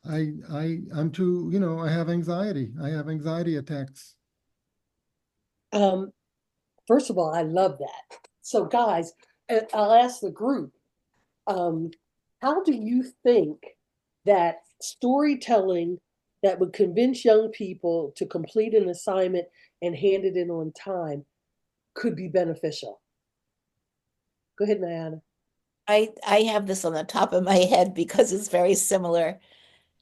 A: I'm too, I have anxiety. I have anxiety attacks.
B: First of all, I love that. So guys, I'll ask the group, how do you think that storytelling that would convince young people to complete an assignment and hand it in on time could be beneficial? Go ahead, Diana.
E: I have this on the top of my head because it's very similar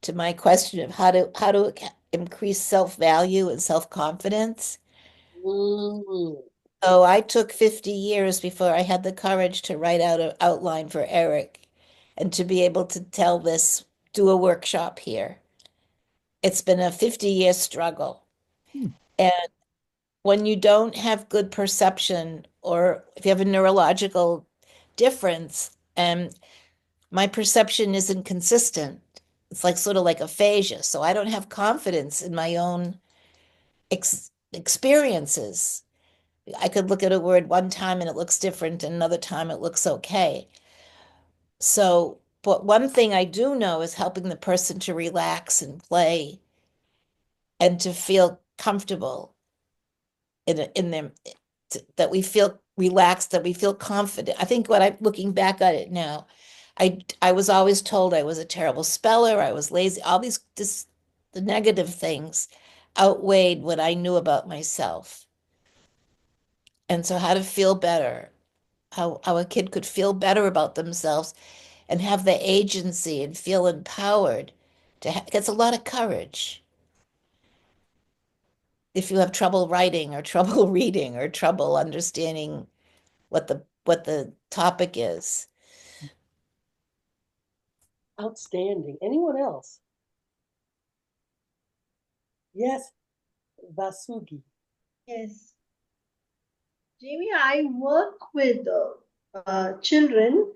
E: to my question of how to increase self-value and self-confidence. So I took 50 years before I had the courage to write out an outline for Eric and to be able to tell this, do a workshop here. It's been a 50-year struggle. And when you don't have good perception, or if you have a neurological difference, and my perception isn't consistent, it's like sort of like aphasia. So I don't have confidence in my own experiences. I could look at a word one time and it looks different, and another time it looks okay. So, but one thing I do know is helping the person to relax and play and to feel comfortable in them, that we feel relaxed, that we feel confident. I think what I'm looking back at it now, I was always told I was a terrible speller, I was lazy, all the negative things outweighed what I knew about myself. And so how to feel better, how a kid could feel better about themselves and have the agency and feel empowered it's a lot of courage. If you have trouble writing or trouble reading or trouble understanding what the topic is.
B: Outstanding. Anyone else? Yes, Vasugi.
F: Yes. Jamie, I work with children,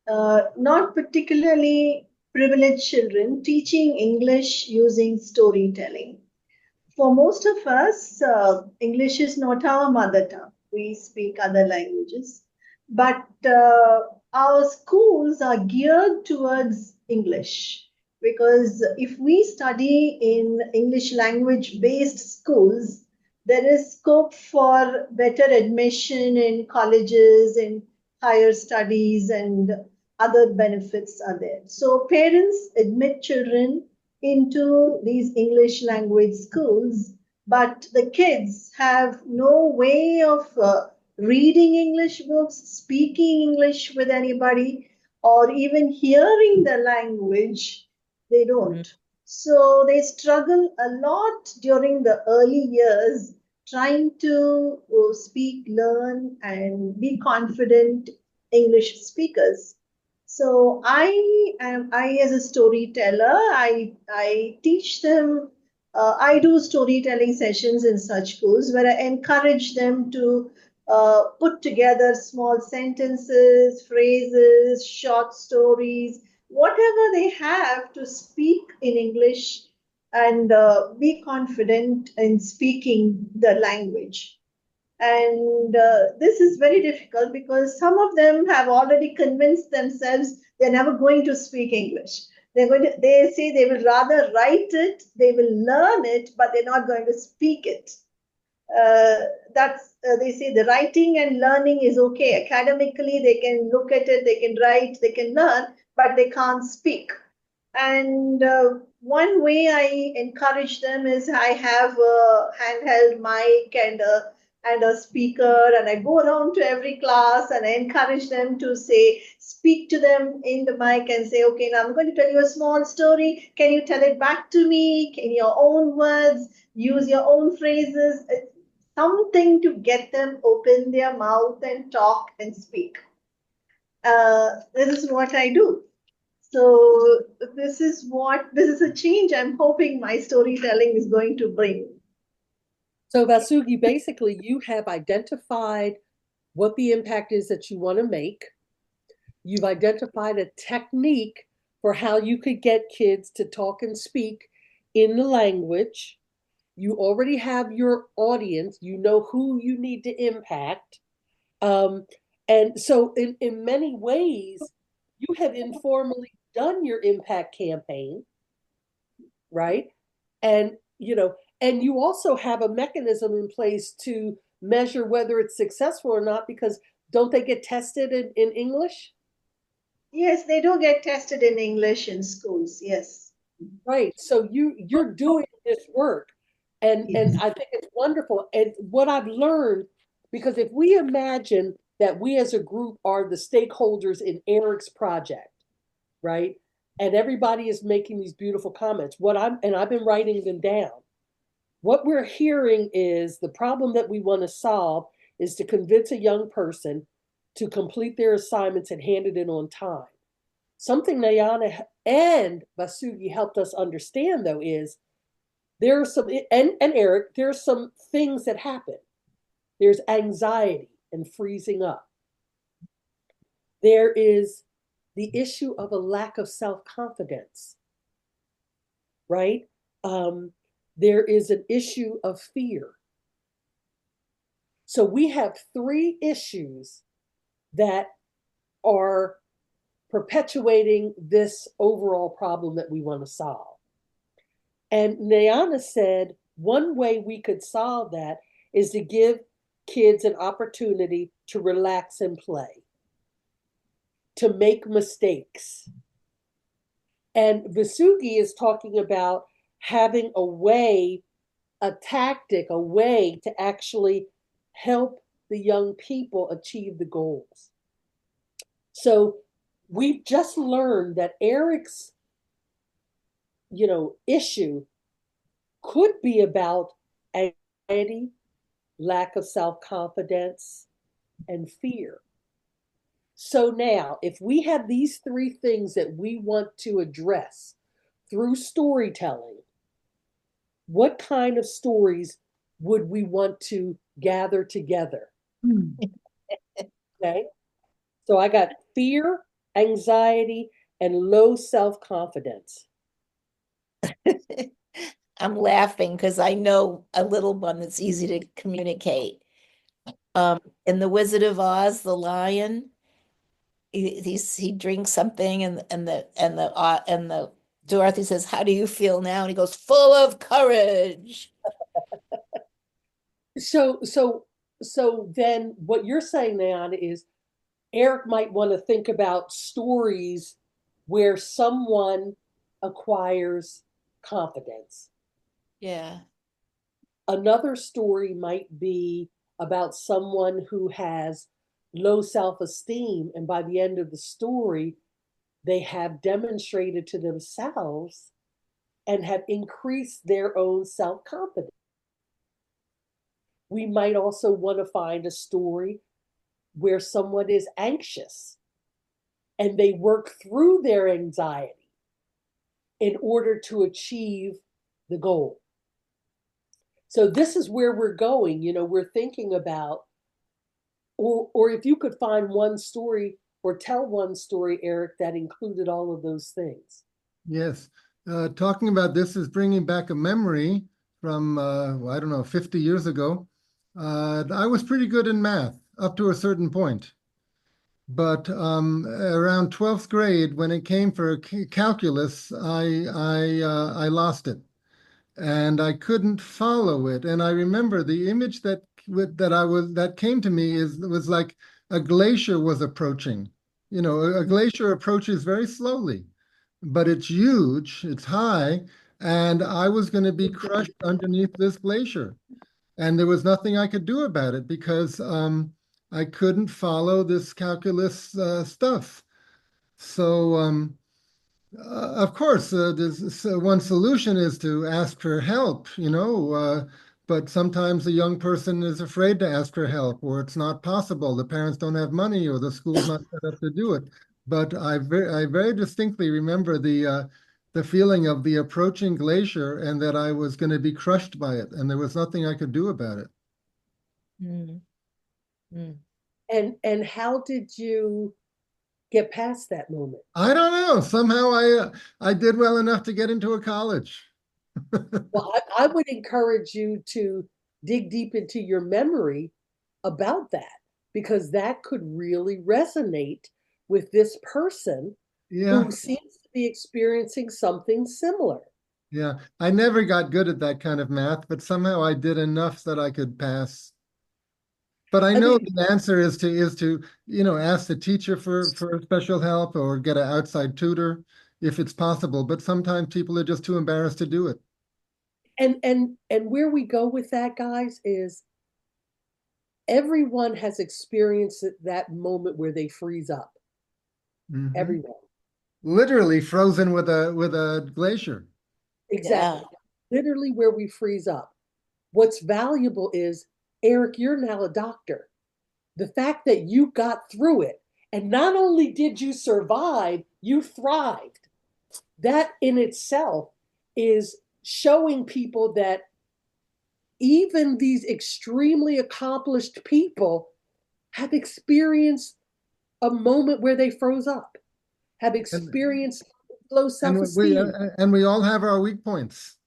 F: not particularly privileged children, teaching English using storytelling. For most of us, English is not our mother tongue. We speak other languages. But our schools are geared towards English because if we study in English language based schools, there is scope for better admission in colleges and higher studies, and other benefits are there. So parents admit children into these English language schools, but the kids have no way of reading English books, speaking English with anybody, or even hearing the language. They don't. So they struggle a lot during the early years trying to speak, learn, and be confident English speakers. So I as a storyteller, I teach them. I do storytelling sessions in such schools where I encourage them to put together small sentences, phrases, short stories, whatever they have to speak in English and be confident in speaking the language. And this is very difficult because some of them have already convinced themselves they're never going to speak English. They say they will rather write it, they will learn it, but they're not going to speak it. They say the writing and learning is okay. Academically, they can look at it, they can write, they can learn, but they can't speak. And one way I encourage them is I have a handheld mic and a speaker, and I go around to every class and I encourage them to speak to them in the mic and say, okay, now I'm going to tell you a small story. Can you tell it back to me in your own words? Use your own phrases. Something to get them open their mouth and talk and speak. This is what I do. So this is a change I'm hoping my storytelling is going to bring.
B: So Vasugi, basically you have identified what the impact is that you want to make. You've identified a technique for how you could get kids to talk and speak in the language. You already have your audience. You know who you need to impact. And so in many ways, you have informally done your impact campaign, right? And you also have a mechanism in place to measure whether it's successful or not, because don't they get tested in English?
F: Yes, they do get tested in English in schools. Yes.
B: Right. So you're doing this work, and I think it's wonderful. And what I've learned, because if we imagine that we as a group are the stakeholders in Eric's project, right? And everybody is making these beautiful comments. I've been writing them down. What we're hearing is the problem that we want to solve is to convince a young person to complete their assignments and hand it in on time. Something Nayana and Vasugi helped us understand, though, is there are some, and Eric, there are some things that happen. There's anxiety and freezing up. There is the issue of a lack of self-confidence, right? There is an issue of fear. So we have three issues that are perpetuating this overall problem that we want to solve. And Nayana said one way we could solve that is to give kids an opportunity to relax and play, to make mistakes. And Vasugi is talking about having a way, a tactic, a way to actually help the young people achieve the goals. So we've just learned that Eric's, issue could be about anxiety, lack of self-confidence, and fear. So now, if we have these three things that we want to address through storytelling, what kind of stories would we want to gather together? Okay. So I got fear, anxiety, and low self-confidence.
E: I'm laughing because I know a little one that's easy to communicate. In The Wizard of Oz, the lion, he drinks something and the Dorothy says, "How do you feel now?" And he goes, "Full of courage."
B: So then what you're saying, Nan, is Eric might want to think about stories where someone acquires confidence.
E: Yeah.
B: Another story might be about someone who has low self-esteem, and by the end of the story, they have demonstrated to themselves and have increased their own self-confidence. We might also want to find a story where someone is anxious and they work through their anxiety in order to achieve the goal. So this is where we're going. We're thinking about, or if you could find one story or tell one story, Eric, that included all of those things.
A: Yes. Talking about this is bringing back a memory from, I don't know, 50 years ago. I was pretty good in math up to a certain point. But around 12th grade, when it came for calculus, I lost it, and I couldn't follow it. And I remember the image that came to me was like a glacier was approaching. A glacier approaches very slowly, but it's huge, it's high, and I was going to be crushed underneath this glacier. And there was nothing I could do about it because I couldn't follow this calculus stuff. So, of course, one solution is to ask for help, but sometimes a young person is afraid to ask for help, or it's not possible. The parents don't have money, or the school's not set up to do it. But I very distinctly remember the feeling of the approaching glacier and that I was going to be crushed by it, and there was nothing I could do about it.
E: Mm. Mm.
B: And how did you get past that moment?
A: I don't know. Somehow I did well enough to get into a college.
B: Well, I would encourage you to dig deep into your memory about that, because that could really resonate with this person
A: Yeah,
B: who seems to be experiencing something similar.
A: yeah. I never got good at that kind of math, but somehow I did enough that I could pass. But I
B: I
A: know
B: mean,
A: the answer is to ask the teacher for special help or get an outside tutor if it's possible. But sometimes people are just too embarrassed to do it.
B: and where we go with that, guys, is everyone has experienced that moment where they freeze up.
A: Mhm.
B: Everyone.
A: Literally frozen with a glacier.
B: Exactly. Literally where we freeze up. What's valuable is, Eric, you're now a doctor. The fact that you got through it, and not only did you survive, you thrived. That in itself is showing people that even these extremely accomplished people have experienced a moment where they froze up, have experienced low self-esteem.
A: And we all have our weak points.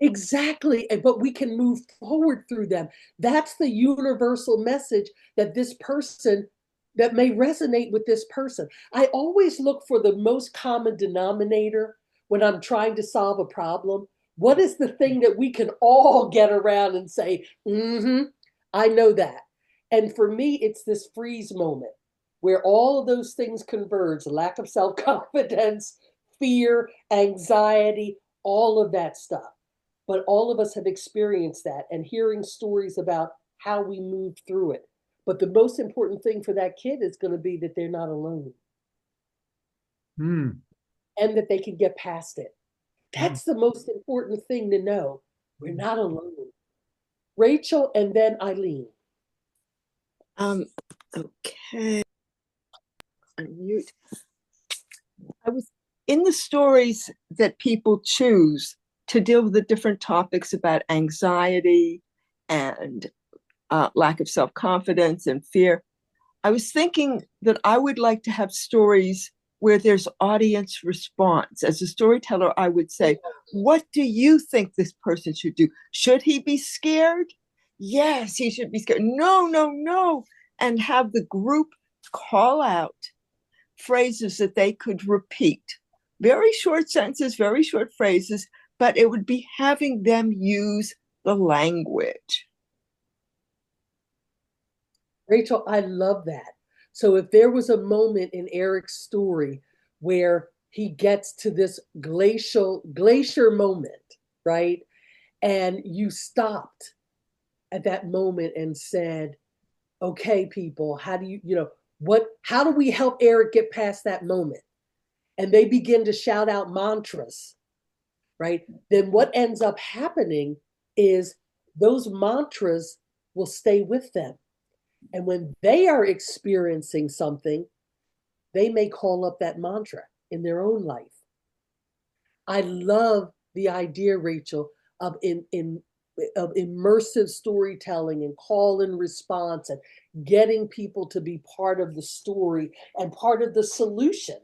B: Exactly, but we can move forward through them. That's the universal message that may resonate with this person. I always look for the most common denominator when I'm trying to solve a problem. What is the thing that we can all get around and say, I know that. And for me, it's this freeze moment where all of those things converge: lack of self-confidence, fear, anxiety, all of that stuff. But all of us have experienced that, and hearing stories about how we moved through it. But the most important thing for that kid is going to be that they're not alone.
A: Hmm.
B: and that they can get past it. That's the most important thing to know. We're not alone. Rachel and then Eileen.
H: Okay. Unmute. I was in the stories that people choose to deal with the different topics about anxiety and lack of self-confidence and fear. I was thinking that I would like to have stories where there's audience response. As a storyteller, I would say, what do you think this person should do? Should he be scared? Yes, he should be scared. No, no, no. And have the group call out phrases that they could repeat. Very short sentences, very short phrases, but it would be having them use the language.
B: Rachel, I love that. So if there was a moment in Eric's story where he gets to this glacier moment, right? And you stopped at that moment and said, okay, people, how do how do we help Eric get past that moment? And they begin to shout out mantras, right? Then what ends up happening is those mantras will stay with them. And when they are experiencing something, they may call up that mantra in their own life. I love the idea, Rachel, of of immersive storytelling and call and response and getting people to be part of the story and part of the solution.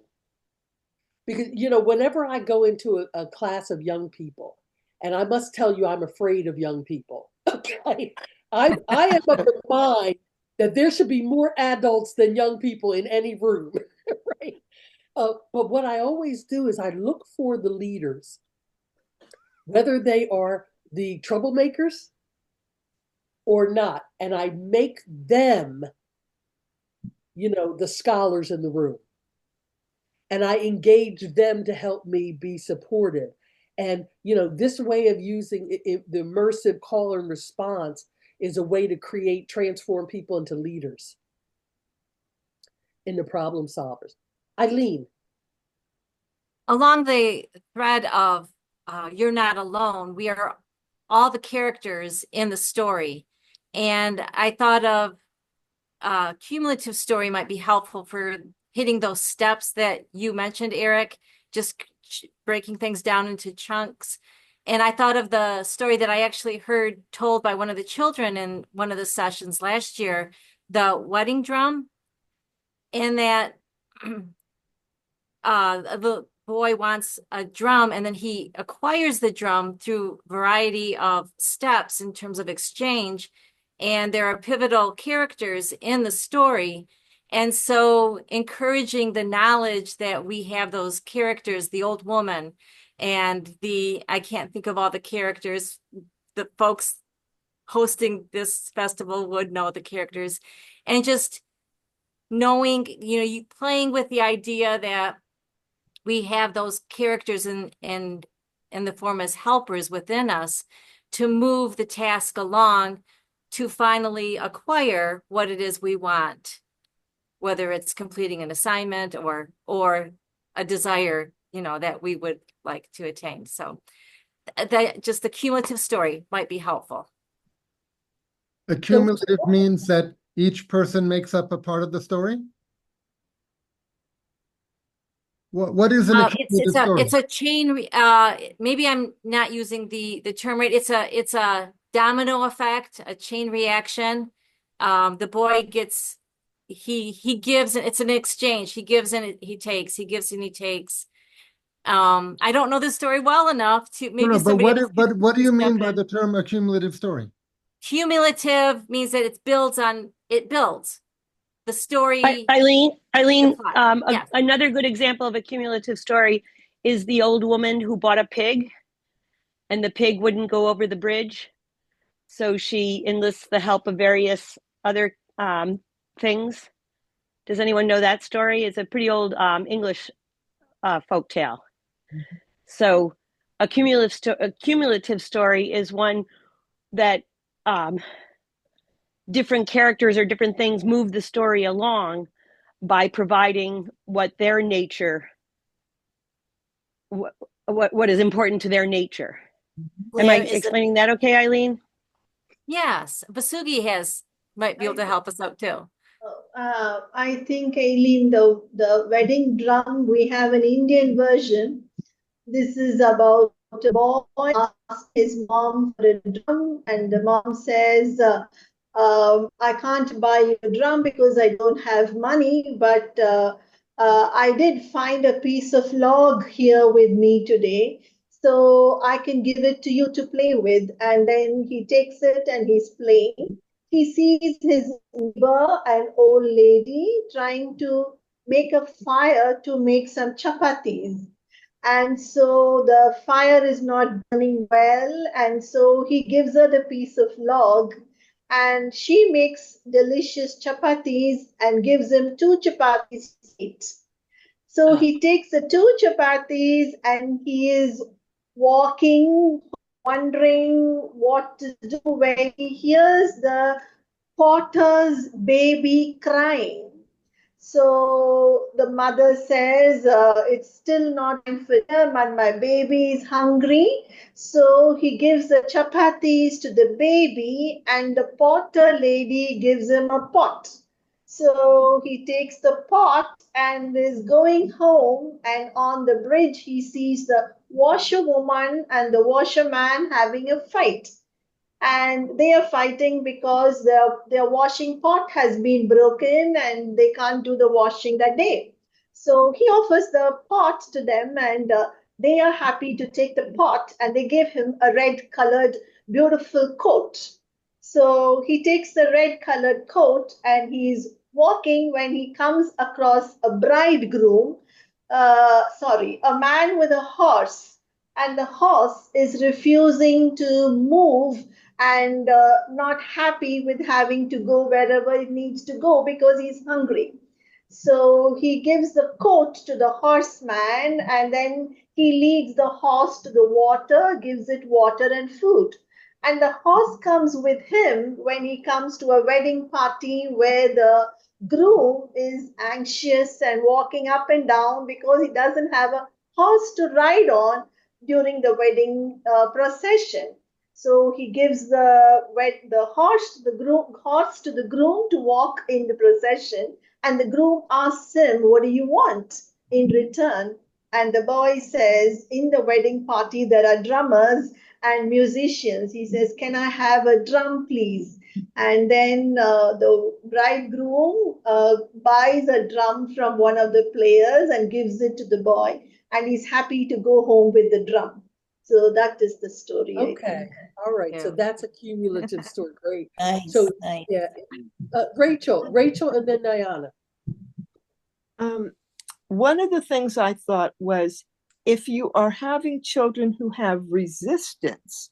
B: Because, whenever I go into a class of young people, and I must tell you, I'm afraid of young people. Okay. I am of the mind that there should be more adults than young people in any room, right? But what I always do is I look for the leaders, whether they are the troublemakers or not, and I make them, the scholars in the room. And I engage them to help me be supportive. And, this way of using the immersive call and response is a way to transform people into leaders, into problem solvers. Eileen.
S: Along the thread of you're not alone, we are all the characters in the story. And I thought of cumulative story might be helpful for hitting those steps that you mentioned, Eric, just breaking things down into chunks. And I thought of the story that I actually heard told by one of the children in one of the sessions last year, the wedding drum, in that the boy wants a drum and then he acquires the drum through a variety of steps in terms of exchange. And there are pivotal characters in the story. And so encouraging the knowledge that we have those characters, the old woman and I can't think of all the characters, the folks hosting this festival would know the characters, and just knowing, you playing with the idea that we have those characters in the form as helpers within us to move the task along to finally acquire what it is we want, whether it's completing an assignment or a desire, that we would like to attain. So that just the cumulative story might be helpful.
A: Accumulative means that each person makes up a part of the story? What is an accumulative story?
S: It's a chain. Maybe I'm not using the term right. It's a domino effect, a chain reaction. The boy gets, he gives, it's an exchange. He gives and he takes. He gives and he takes. I don't know this story well enough to maybe.
A: No, but what do you mean by the term accumulative story?
S: Cumulative means that it builds. The story.
K: Eileen,
S: yes.
K: Another good example of a cumulative story is the old woman who bought a pig and the pig wouldn't go over the bridge. So she enlists the help of various other things. Does anyone know that story? It's a pretty old English folk tale. Mm-hmm. So a cumulative story is one that different characters or different things move the story along by providing what their nature what is important to their nature. Am I
E: Blair, is it
K: explaining that okay, Eileen?
S: Yes, Basugi might be able to help us out too.
F: I think, Aileen, the wedding drum, we have an Indian version. This is about a boy asks his mom for a drum, and the mom says, I can't buy you a drum because I don't have money, but I did find a piece of log here with me today, so I can give it to you to play with. And then he takes it and he's playing. He sees his neighbor, an old lady, trying to make a fire to make some chapatis, and so the fire is not burning well, and so he gives her the piece of log, and she makes delicious chapatis and gives him two chapatis to eat. So he takes the two chapatis and he is walking, wondering what to do, when he hears the potter's baby crying. So the mother says, it's still not time for dinner, but my baby is hungry. So he gives the chapatis to the baby, and the potter lady gives him a pot. So he takes the pot and is going home, and on the bridge he sees the washerwoman and the washerman having a fight, and they are fighting because their washing pot has been broken and they can't do the washing that day. So he offers the pot to them, and they are happy to take the pot, and they give him a red colored beautiful coat. So he takes the red colored coat and he's walking when he comes across a bridegroom, sorry, a man with a horse, and the horse is refusing to move, and not happy with having to go wherever it needs to go because he's hungry. So he gives the coat to the horseman, and then he leads the horse to the water, gives it water and food. And the horse comes with him when he comes to a wedding party where the groom is anxious and walking up and down because he doesn't have a horse to ride on during the wedding procession. So he gives the horse to the groom to walk in the procession, and the groom asks him, "What do you want in return?" And the boy says, "In the wedding party there are drummers and musicians." He says, "Can I have a drum, please?" And then the bridegroom buys a drum from one of the players and gives it to the boy, and he's happy to go home with the drum. So that is the story.
B: Okay, all right. So that's a cumulative story. Great.
E: nice,
B: So
E: nice.
B: yeah, Rachel, and then Nyana.
H: One of the things I thought was, if you are having children who have resistance,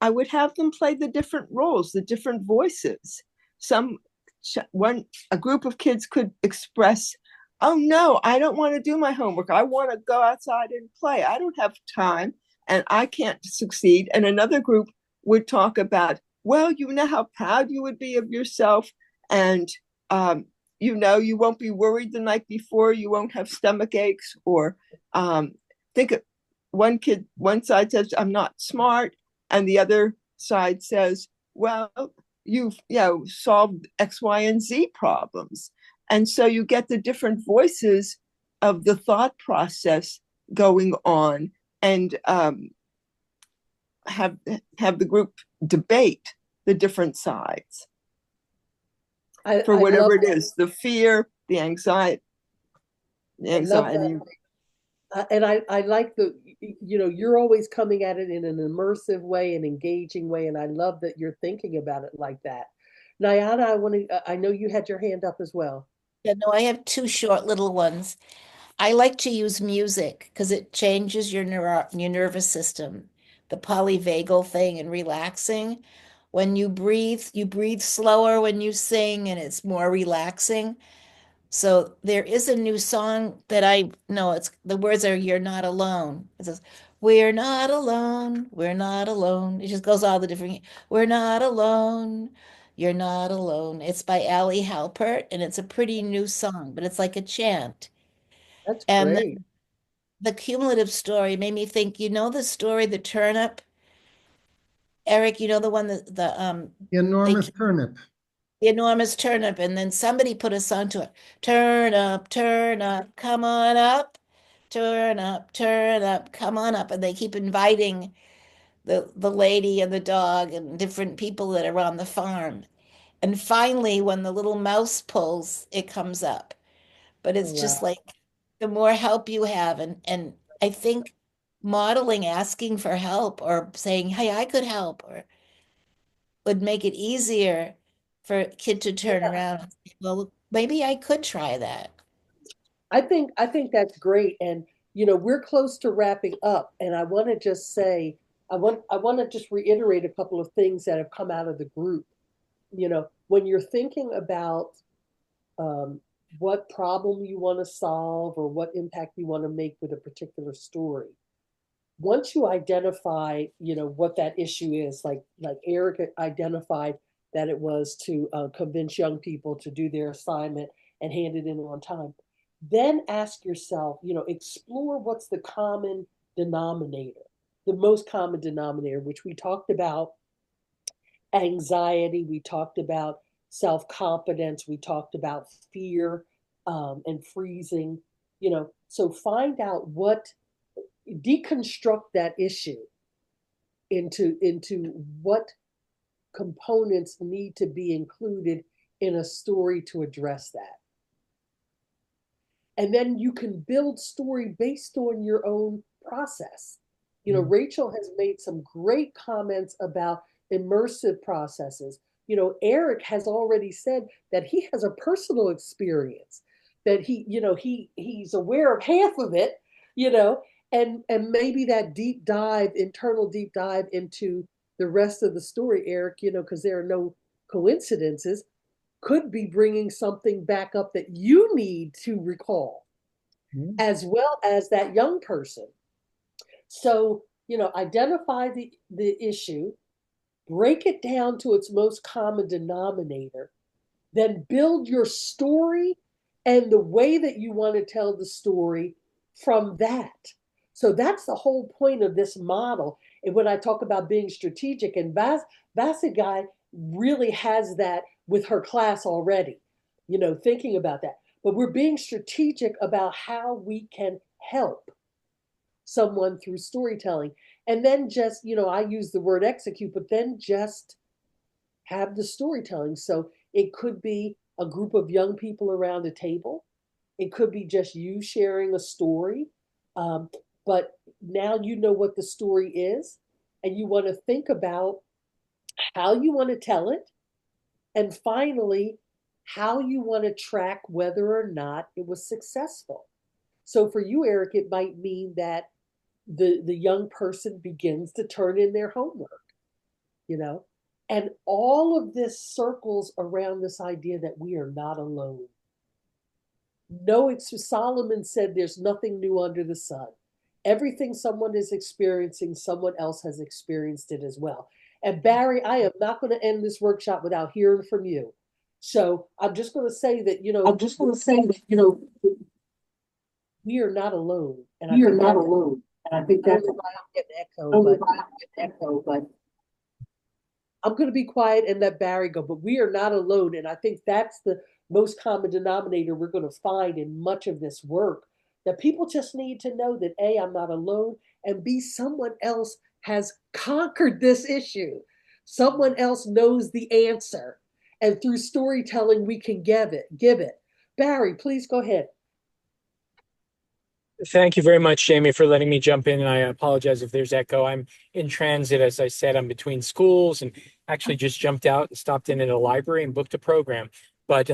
H: I would have them play the different roles, the different voices. A group of kids could express, "Oh no, I don't want to do my homework. I want to go outside and play. I don't have time and I can't succeed." And another group would talk about, "Well, you know how proud you would be of yourself, and you won't be worried the night before, you won't have stomach aches." Or think of one side says, "I'm not smart," and the other side says, "Well, you've solved X, Y, and Z problems." And so you get the different voices of the thought process going on, and have the group debate the different sides for whatever it is, the fear, the anxiety.
B: And I like you're always coming at it in an immersive way, an engaging way, and I love that you're thinking about it like that. Nyana, I know you had your hand up as well.
E: Yeah, no, I have two short little ones. I like to use music because it changes your nervous system, the polyvagal thing and relaxing. When you breathe slower when you sing, and it's more relaxing. So there is a new song that I know. It's the words are "You're not alone." It says, "We're not alone, we're not alone." It just goes all the different. "We're not alone, you're not alone." It's by Ali Halpert, and it's a pretty new song, but it's like a chant.
B: That's
E: And
B: great.
E: the cumulative story made me think, you know, the story, The Turnip? Eric, you know, the one that
A: The enormous turnip.
E: the enormous turnip, and then somebody put a song to it. Turn up, come on up. Turn up, come on up. And they keep inviting the lady and the dog and different people that are on the farm. And finally, when the little mouse pulls, it comes up. But it's just
B: Wow.
E: like the more help you have, and I think modeling asking for help or saying, "Hey, I could help," or would make it easier for a kid to turn
B: Yeah.
E: around and say, well, maybe I could try that.
B: I think that's great. And we're close to wrapping up. And I want to just say, I want to just reiterate a couple of things that have come out of the group. When you're thinking about um, what problem you want to solve or what impact you want to make with a particular story, once you identify, what that issue is, like Eric identified that it was to convince young people to do their assignment and hand it in on time, then ask yourself, explore what's the common denominator, the most common denominator, which we talked about anxiety, we talked about self-confidence, we talked about fear and freezing. So find out what, deconstruct that issue into what components need to be included in a story to address that. And then you can build story based on your own process. Rachel has made some great comments about immersive processes. Eric has already said that he has a personal experience, that he's aware of half of it, you know, and maybe that internal deep dive into the rest of the story, Eric, because there are no coincidences, could be bringing something back up that you need to recall, as well as that young person. So, identify the issue, break it down to its most common denominator, then build your story and the way that you want to tell the story from that. So that's the whole point of this model. And when I talk about being strategic, and Vasigai really has that with her class already, thinking about that. But we're being strategic about how we can help someone through storytelling. And then just, I use the word execute, but then just have the storytelling. So it could be a group of young people around a table. It could be just you sharing a story. But now you know what the story is, and you want to think about how you want to tell it. And finally, how you want to track whether or not it was successful. So for you, Eric, it might mean that the young person begins to turn in their homework, and all of this circles around this idea that we are not alone. No, Solomon said there's nothing new under the sun. Everything someone is experiencing, someone else has experienced it as well. And Barry, I am not going to end this workshop without hearing from you. So I'm just going to say that, we are not alone. And we are not alone. And I think that's why I'm getting echo, but I'm going to be quiet and let Barry go. But we are not alone. And I think that's the most common denominator we're going to find in much of this work, that people just need to know that A, I'm not alone, and B, someone else has conquered this issue. Someone else knows the answer. And through storytelling, we can give it. Barry, please go ahead.
T: Thank you very much, Jamie, for letting me jump in. And I apologize if there's echo. I'm in transit. As I said, I'm between schools and actually just jumped out and stopped in at a library and booked a program. But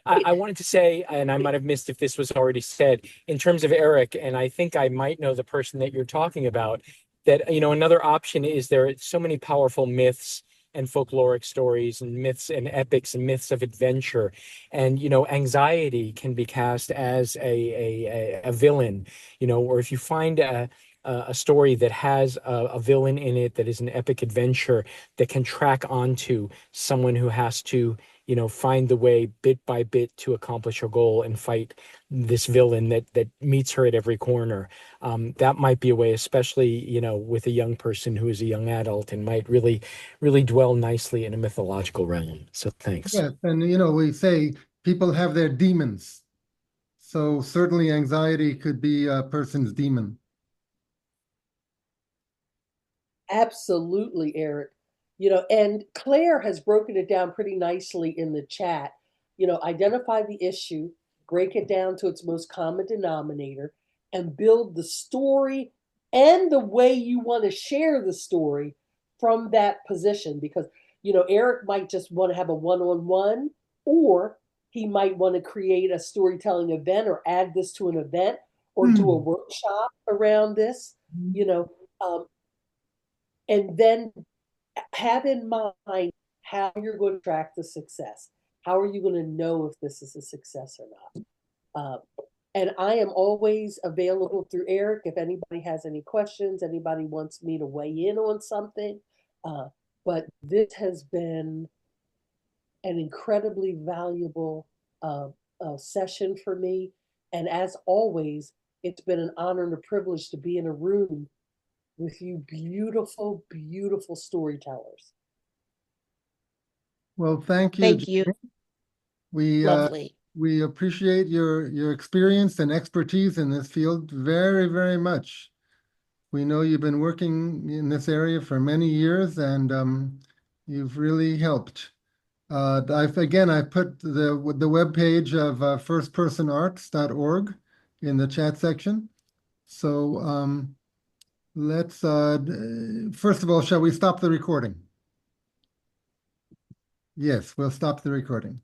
T: I wanted to say, and I might have missed if this was already said, in terms of Eric, and I think I might know the person that you're talking about, that, another option is there are so many powerful myths and folkloric stories and myths and epics and myths of adventure. And, anxiety can be cast as a villain, or if you find a story that has a villain in it that is an epic adventure that can track onto someone who has to, find the way bit by bit to accomplish her goal and fight this villain that meets her at every corner. That might be a way, especially, with a young person who is a young adult and might really, really dwell nicely in a mythological realm. So thanks.
A: Yes, and we say people have their demons. So certainly anxiety could be a person's demon.
B: Absolutely, Eric. And Claire has broken it down pretty nicely in the chat. Identify the issue, break it down to its most common denominator, and build the story and the way you want to share the story from that position. Because, Eric might just want to have a one-on-one, or he might want to create a storytelling event or add this to an event or do a workshop around this, and then have in mind how you're going to track the success. How are you going to know if this is a success or not? And I am always available through Eric if anybody has any questions, anybody wants me to weigh in on something. But this has been an incredibly valuable session for me. And as always, it's been an honor and a privilege to be in a room with you beautiful, beautiful storytellers.
A: Well, thank you.
E: Thank you.
A: We we appreciate your experience and expertise in this field very, very much. We know you've been working in this area for many years, and you've really helped. I put the webpage of firstpersonarts.org in the chat section. So let's first of all, shall we stop the recording? Yes, we'll stop the recording.